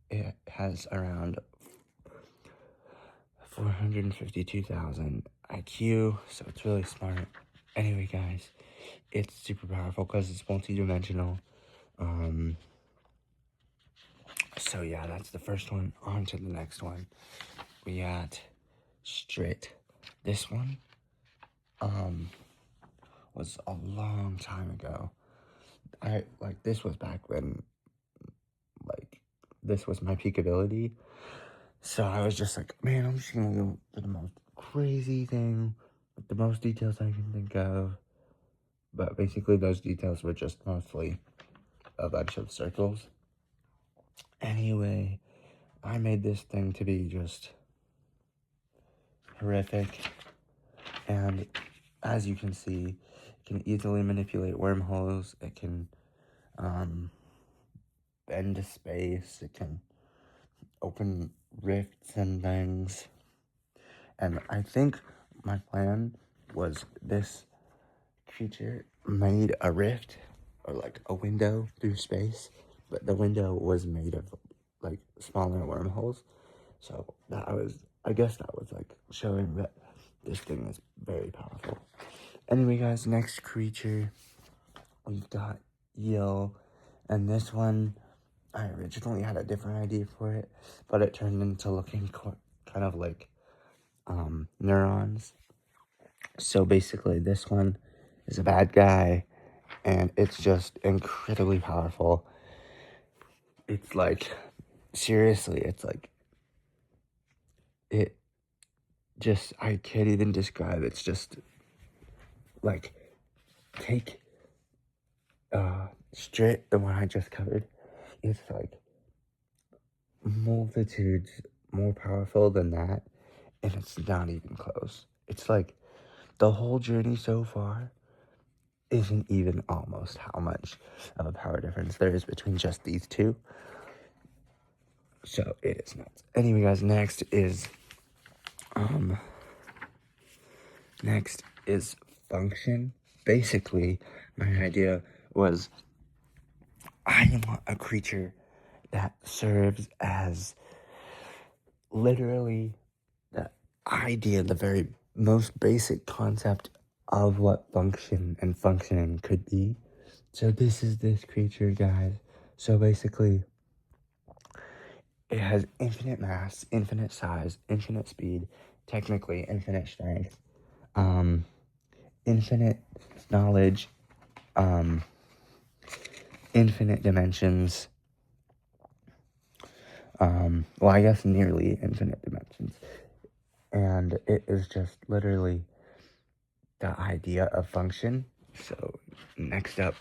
It has around 452,000 IQ, so it's really smart. Anyway, guys, it's super powerful because it's multi-dimensional. So yeah, that's the first one. On to the next one. We got Strit. This one was a long time ago. This was back when, like, this was my peak ability. So I was just like, man, I'm just gonna go for the most crazy thing with the most details I can think of. But basically those details were just mostly a bunch of circles. Anyway, I made this thing to be just horrific. And as you can see, it can easily manipulate wormholes. It can bend to space. It can open rifts and things. And I think my plan was this creature made a rift or like a window through space, but the window was made of like smaller wormholes. So I guess that was like showing that this thing is very powerful. Anyway, guys, next creature we've got Yill, and this one, I originally had a different idea for it, but it turned into looking kind of like neurons. So basically, this one is a bad guy, and it's just incredibly powerful. It's like, seriously, it's like, it just, I can't even describe. It's just like, take straight the one I just covered. It's like multitudes more powerful than that, and it's not even close. It's like the whole journey so far isn't even almost how much of a power difference there is between just these two. So it is nuts. Anyway, guys, next is function. Basically, my idea was I want a creature that serves as literally the idea, the very most basic concept of what function and functioning could be. So this is this creature, guys. So basically, it has infinite mass, infinite size, infinite speed, technically infinite strength, infinite knowledge, infinite dimensions, well, I guess nearly infinite dimensions. And it is just literally the idea of function. So next up,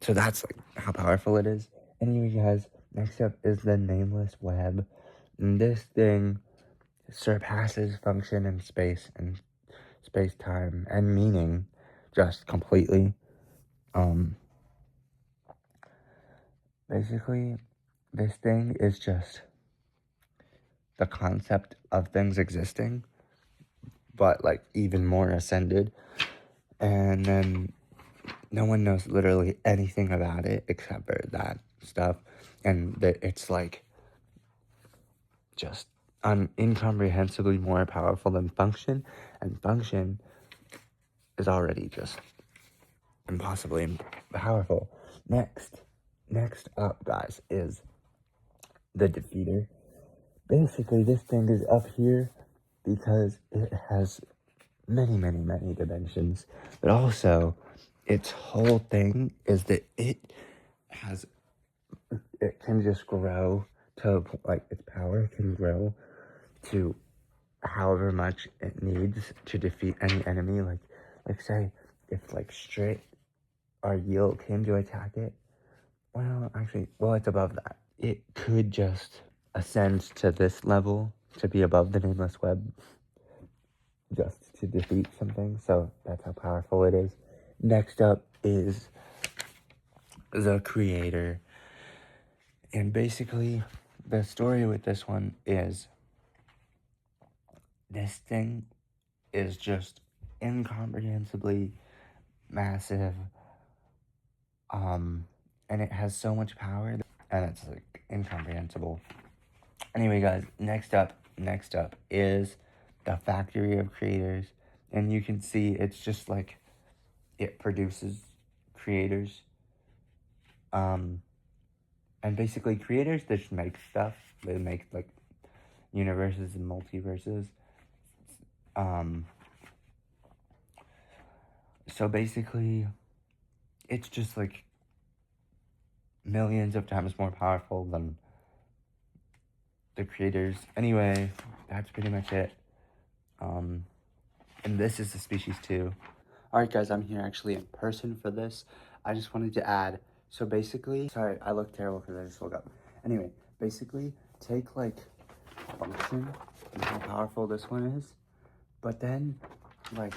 so that's like how powerful it is. Anyway, guys, next up is the nameless web. And this thing surpasses function in space and space-time and meaning just completely. Basically, this thing is just the concept of things existing, but like even more ascended. And then no one knows literally anything about it except for that stuff. And that it's like just incomprehensibly more powerful than function. And function is already just impossibly powerful. Next up, guys, is the defeater. Basically, this thing is up here because it has many, many, many dimensions, but also its whole thing is that it can just grow to, like, its power can grow to however much it needs to defeat any enemy. Like say, if like straight or yield came to attack it, well, actually, well, it's above that. It could just ascend to this level to be above the nameless web just to defeat something. So that's how powerful it is. Next up is the creator. And basically, the story with this one is this thing is just incomprehensibly massive. And it has so much power, and it's like incomprehensible. Anyway, guys, next up is the factory of creators. And you can see it's just like it produces creators. And basically creators that just make stuff. They make like universes and multiverses. So basically it's just like millions of times more powerful than the creators. Anyway, that's pretty much it. And this is the species too. Alright guys, I'm here actually in person for this. I just wanted to add, so basically, sorry, I look terrible because I just woke up. Anyway, basically, take like function and how powerful this one is, but then like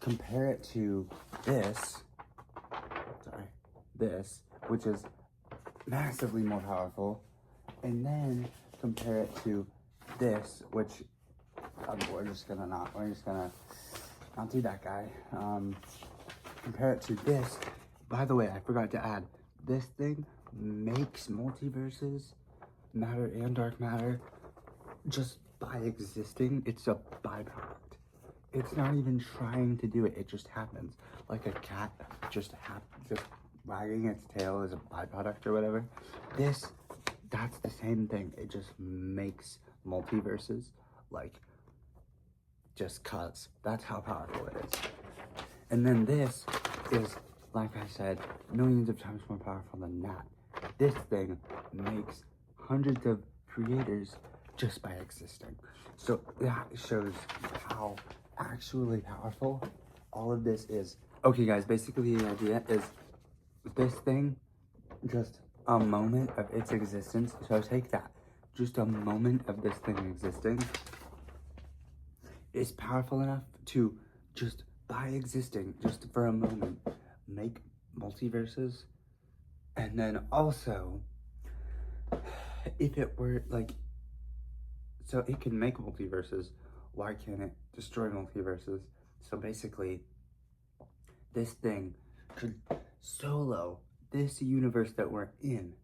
compare it to this, which is massively more powerful, and then compare it to this, which we're just gonna not do that guy. Compare it to this. By the way, I forgot to add, this thing makes multiverses, matter and dark matter, just by existing. It's a byproduct. It's not even trying to do it. It just happens. Like a cat just wagging its tail as a byproduct or whatever. That's the same thing. It just makes multiverses, like, just cuz. That's how powerful it is. And then this is, like I said, millions of times more powerful than that. This thing makes hundreds of creators just by existing. So that shows how actually powerful all of this is. Okay guys, basically the idea is this thing, just a moment of its existence. So take that. Just a moment of this thing existing is powerful enough to just by existing, just for a moment, make multiverses. And then also, if it were like, so it can make multiverses, why can't it destroy multiverses? So basically, this thing could solo this universe that we're in,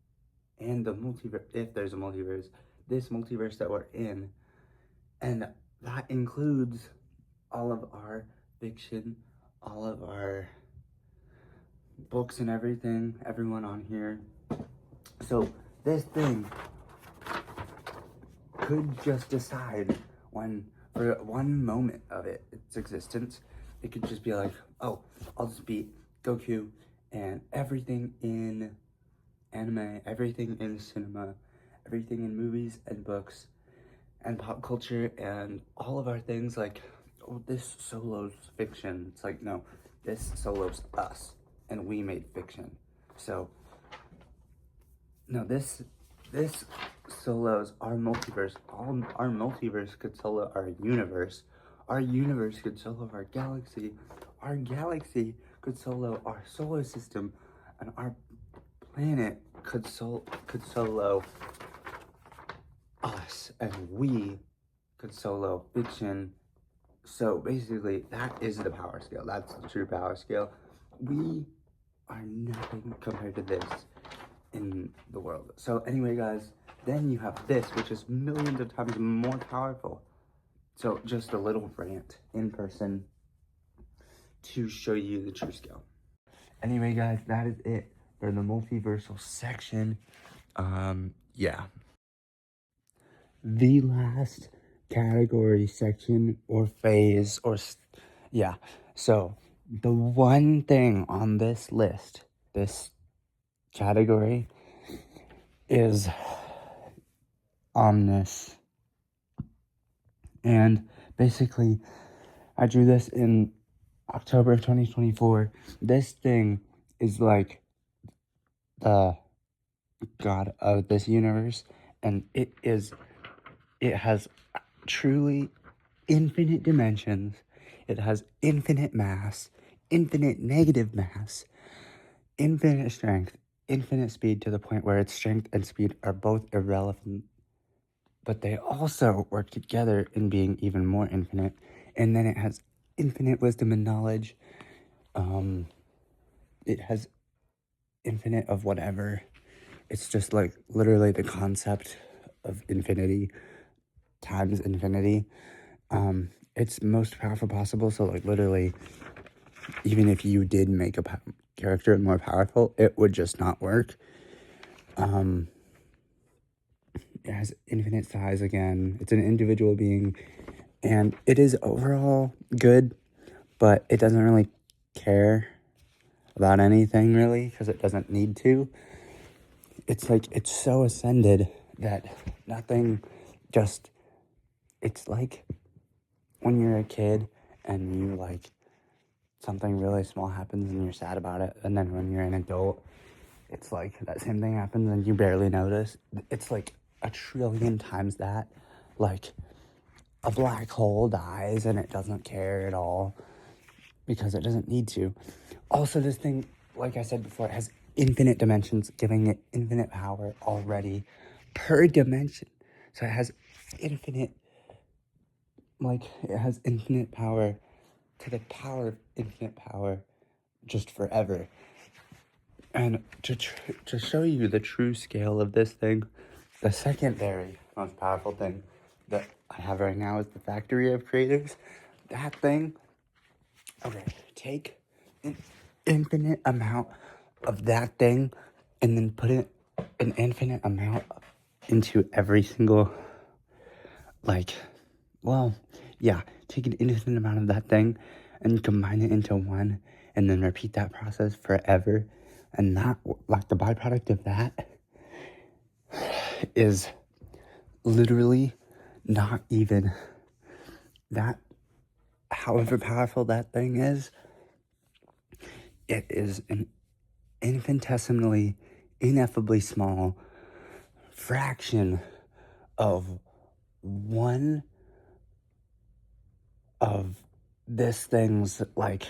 and the multiverse, if there's a multiverse, this multiverse that we're in, and that includes all of our fiction, all of our books and everything, everyone on here. So this thing could just decide for one moment of its existence, it could just be like, oh, I'll just be Goku, and everything in anime, everything in cinema, everything in movies and books and pop culture and all of our things, like, oh, this solos fiction. It's like, no, this solos us, and we made fiction. So, no, this solos our multiverse. Our multiverse could solo our universe. Our universe could solo our galaxy. Our galaxy could solo our solar system, and our planet could solo us, and we could solo fiction. So basically, that is the power scale. That's the true power scale. We are nothing compared to this in the world. So anyway, guys, then you have this, which is millions of times more powerful. So just a little rant in person to show you the true scale. Anyway, guys, that is it for the multiversal section. Yeah. The last category, section, or phase, or yeah. So the one thing on this list, this category, is omnis. And basically, I drew this in October of 2024. This thing is like the god of this universe, and it has truly infinite dimensions. It has infinite mass, infinite negative mass, infinite strength, infinite speed, to the point where its strength and speed are both irrelevant, but they also work together in being even more infinite. And then it has infinite wisdom and knowledge. It has infinite of whatever. It's just like literally the concept of infinity times infinity. It's most powerful possible. So like literally, even if you did make a character more powerful, it would just not work. It has infinite size again. It's an individual being, and it is overall good, but it doesn't really care about anything really, because it doesn't need to. It's like, it's so ascended that nothing just, it's like when you're a kid and you like, something really small happens and you're sad about it, and then when you're an adult, it's like that same thing happens and you barely notice. It's like a trillion times that. Like a black hole dies and it doesn't care at all because it doesn't need to. Also, this thing, like I said before, it has infinite dimensions, giving it infinite power already per dimension. So it has infinite, it has infinite power to the power of infinite power just forever. And to show you the true scale of this thing, the secondary most powerful thing that I have right now is the factory of creators. that thing, okay, take an infinite amount of that thing and then put it an infinite amount into every single, like, well, yeah, take an infinite amount of that thing and combine it into one and then repeat that process forever. And that, like, the byproduct of that is literally not even that, however powerful that thing is, it is an infinitesimally, ineffably small fraction of one of this thing's, like,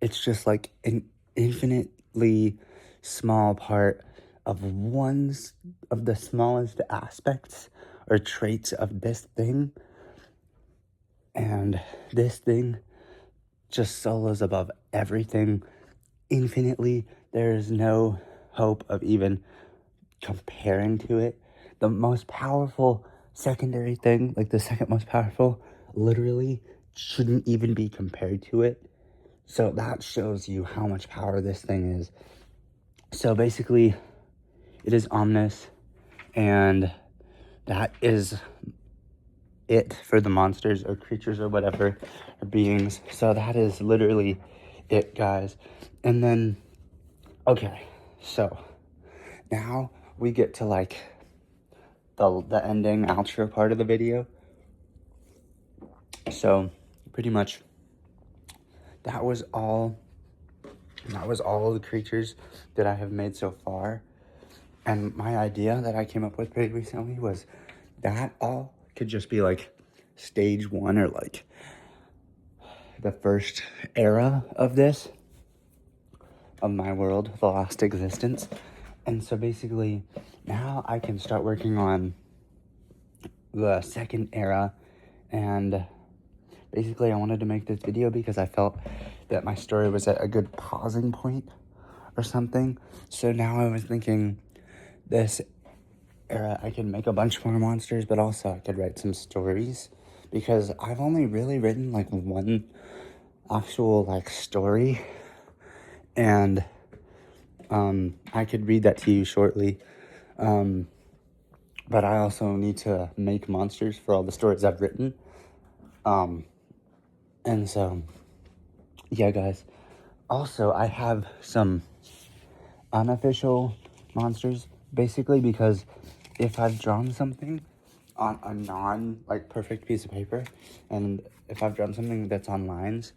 it's just like an infinitely small part of one's of the smallest aspects or traits of this thing, and this thing just solos above everything infinitely. There is no hope of even comparing to it. The most powerful secondary thing, like the second most powerful, literally shouldn't even be compared to it. So that shows you how much power this thing is. So basically, it is omnis, and that is it for the monsters or creatures or whatever, or beings. So that is literally it, guys. And then, okay, so now we get to, like, the ending outro part of the video. So pretty much that was all the creatures that I have made so far. And my idea that I came up with pretty recently was that all could just be like stage 1 or like the first era of this, of my world, the last existence. And so basically now I can start working on the second era. And basically I wanted to make this video because I felt that my story was at a good pausing point or something. So now I was thinking this era I could make a bunch more monsters, but also I could write some stories, because I've only really written like one actual like story, and I could read that to you shortly. But I also need to make monsters for all the stories I've written. And so, yeah, guys. Also, I have some unofficial monsters, basically, because if I've drawn something on a like perfect piece of paper, and if I've drawn something that's on lines,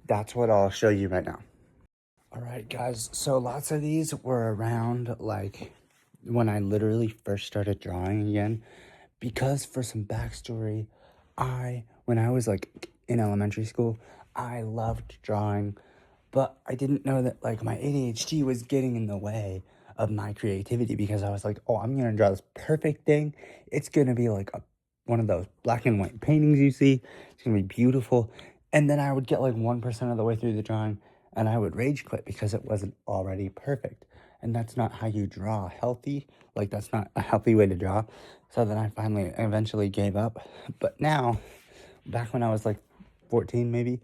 that's what I'll show you right now. All right, guys, so lots of these were around like when I literally first started drawing again, because for some backstory, when I was like in elementary school, I loved drawing, but I didn't know that like my ADHD was getting in the way of my creativity, because I was like, oh, I'm gonna draw this perfect thing. It's gonna be like one of those black and white paintings you see. It's gonna be beautiful. And then I would get like 1% of the way through the drawing and I would rage quit because it wasn't already perfect. And that's not how you draw healthy. Like, that's not a healthy way to draw. So then I eventually gave up. But now, back when I was like 14 maybe,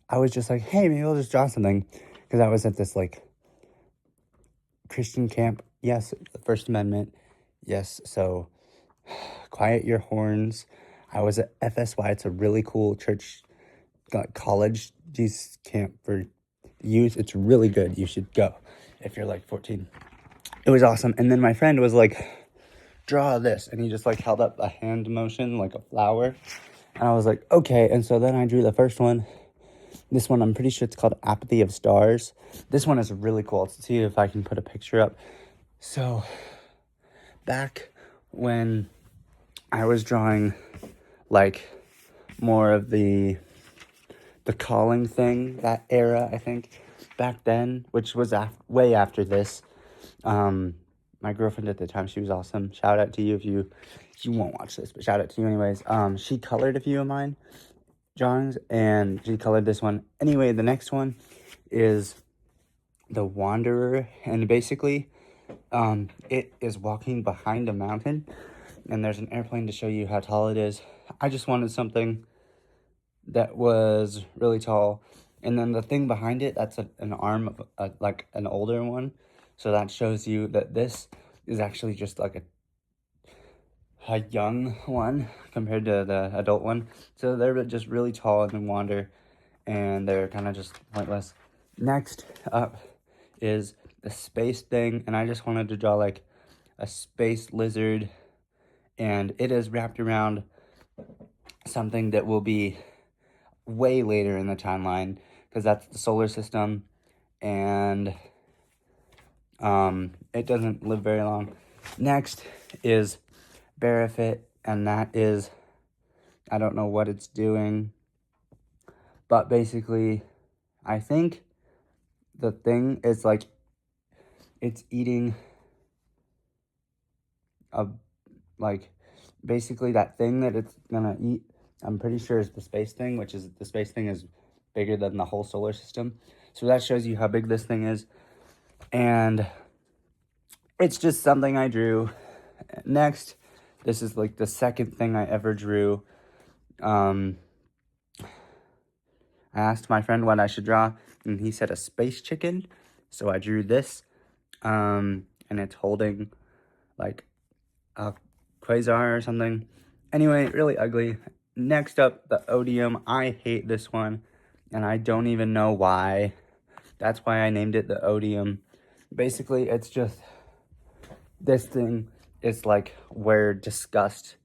I was just like, hey, maybe I'll just draw something. Because I was at this like Christian camp. Yes, the First Amendment. Yes, so quiet your horns. I was at FSY. It's a really cool church, college Jesus camp for youth. It's really good. You should go if you're like 14. It was awesome. And then my friend was like, draw this. And he just like held up a hand motion like a flower. And I was like, okay. And so then I drew the first one. This one, I'm pretty sure it's called Apathy of Stars. This one is really cool. Let's see if I can put a picture up. So back when I was drawing like more of the calling thing, that era, I think, back then, which was way after this. My girlfriend at the time, she was awesome. Shout out to you if you won't watch this, but shout out to you anyways. She colored a few of mine drawings, and she colored this one. Anyway, the next one is the Wanderer, and basically, it is walking behind a mountain, and there's an airplane to show you how tall it is. I just wanted something that was really tall. And then the thing behind it, that's an arm of like an older one. So that shows you that this is actually just like a young one compared to the adult one. So they're just really tall and wander, and they're kind of just pointless. Next up is the space thing, and I just wanted to draw like a space lizard, and it is wrapped around something that will be way later in the timeline, because that's the solar system, and it doesn't live very long. Next is Barafit, and that is, I don't know what it's doing, but basically, I think the thing is like, it's eating a, like, basically that thing that it's gonna eat, I'm pretty sure is the space thing, which is, the space thing is bigger than the whole solar system. So that shows you how big this thing is. And it's just something I drew. Next, this is like the second thing I ever drew. I asked my friend what I should draw, and he said a space chicken. So I drew this, and it's holding like a quasar or something. Anyway, really ugly. Next up, the odium. I hate this one, and I don't even know why. That's why I named it the odium. Basically, it's just, this thing is like where disgust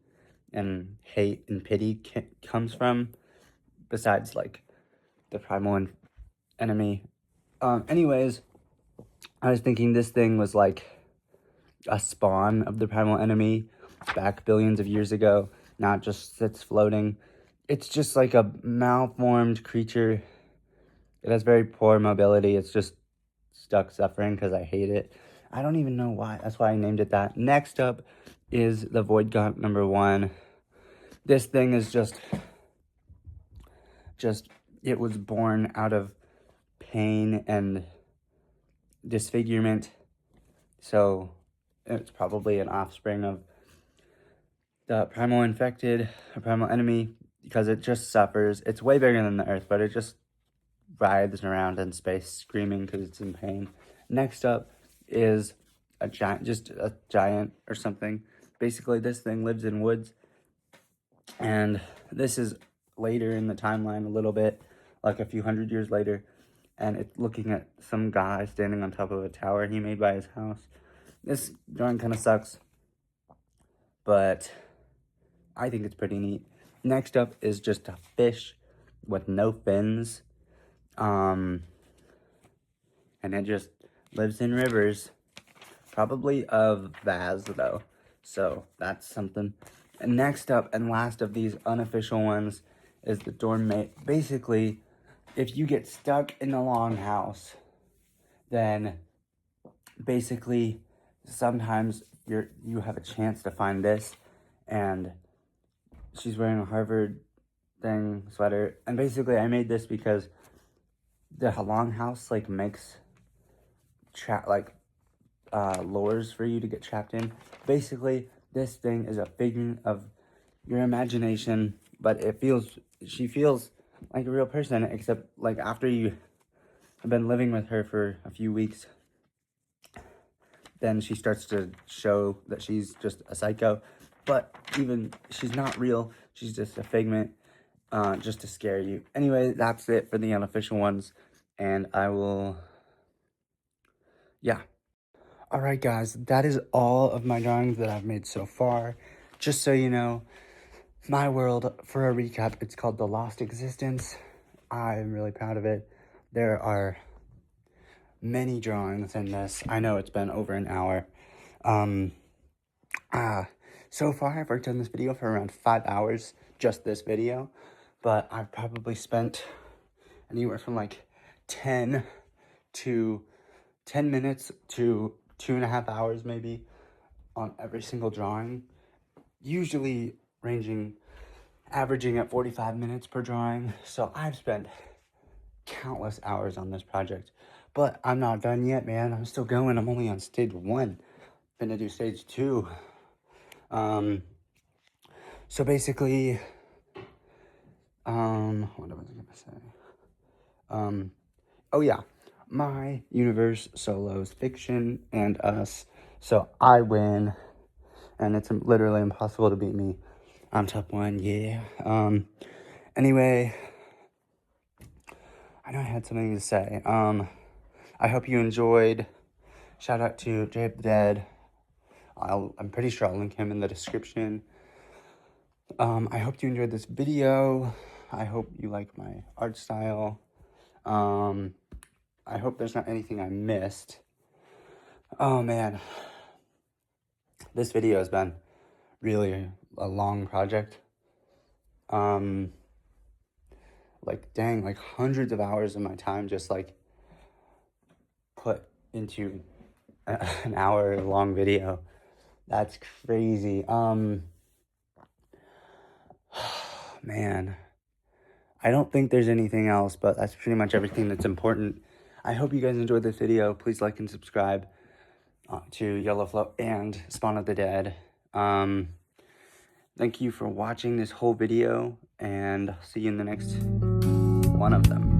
and hate and pity comes from, besides like the primal enemy. Anyways, I was thinking this thing was like a spawn of the primal enemy back billions of years ago, not just sits floating. It's just like a malformed creature. It has very poor mobility. It's just stuck suffering because I hate it. I don't even know why. That's why I named it that. Next up is the Void Gaunt number 1. This thing is just, it was born out of pain and disfigurement. So it's probably an offspring of the primal infected, a primal enemy, because it just suffers. It's way bigger than the Earth, but it just writhes around in space screaming because it's in pain. Next up is a giant, just a giant or something. Basically, this thing lives in woods, and this is later in the timeline a little bit, like a few hundred years later, and it's looking at some guy standing on top of a tower he made by his house. This drawing kind of sucks, but I think it's pretty neat. Next up is just a fish with no fins. And it just lives in rivers. Probably of Vaz, though. So that's something. And next up and last of these unofficial ones is the dorm mate. Basically, if you get stuck in the longhouse, then basically sometimes you have a chance to find this. And she's wearing a Harvard thing sweater, and basically I made this because the longhouse like makes lures for you to get trapped in. Basically, this thing is a figment of your imagination, but she feels like a real person, except like after you have been living with her for a few weeks, then she starts to show that she's just a psycho. But even she's not real, she's just a figment, just to scare you. Anyway, that's it for the unofficial ones, and I will, yeah. Alright guys, that is all of my drawings that I've made so far. Just so you know, my world, for a recap, it's called The Lost Existence. I'm really proud of it. There are many drawings in this. I know it's been over an hour. So far I've worked on this video for around 5 hours, just this video, but I've probably spent anywhere from like 10 minutes to 2.5 hours maybe on every single drawing, usually averaging at 45 minutes per drawing. So I've spent countless hours on this project, but I'm not done yet, man. I'm still going. I'm only on stage 1. Gonna do stage 2. So basically, What was I gonna say? Oh yeah, my universe solos fiction and us. So I win, and it's literally impossible to beat me. I'm top 1, yeah. Anyway, I know I had something to say. I hope you enjoyed. Shout out to Jay of the Dead. I'm pretty sure I'll link him in the description. I hope you enjoyed this video. I hope you like my art style. I hope there's not anything I missed. Oh man, this video has been really a long project. Like dang, like hundreds of hours of my time just like put into an hour long video. That's crazy. Man, I don't think there's anything else, but that's pretty much everything that's important. I hope you guys enjoyed this video. Please like and subscribe to Yellow Flow and Spawn of the Dead. Thank you for watching this whole video, and I'll see you in the next one of them.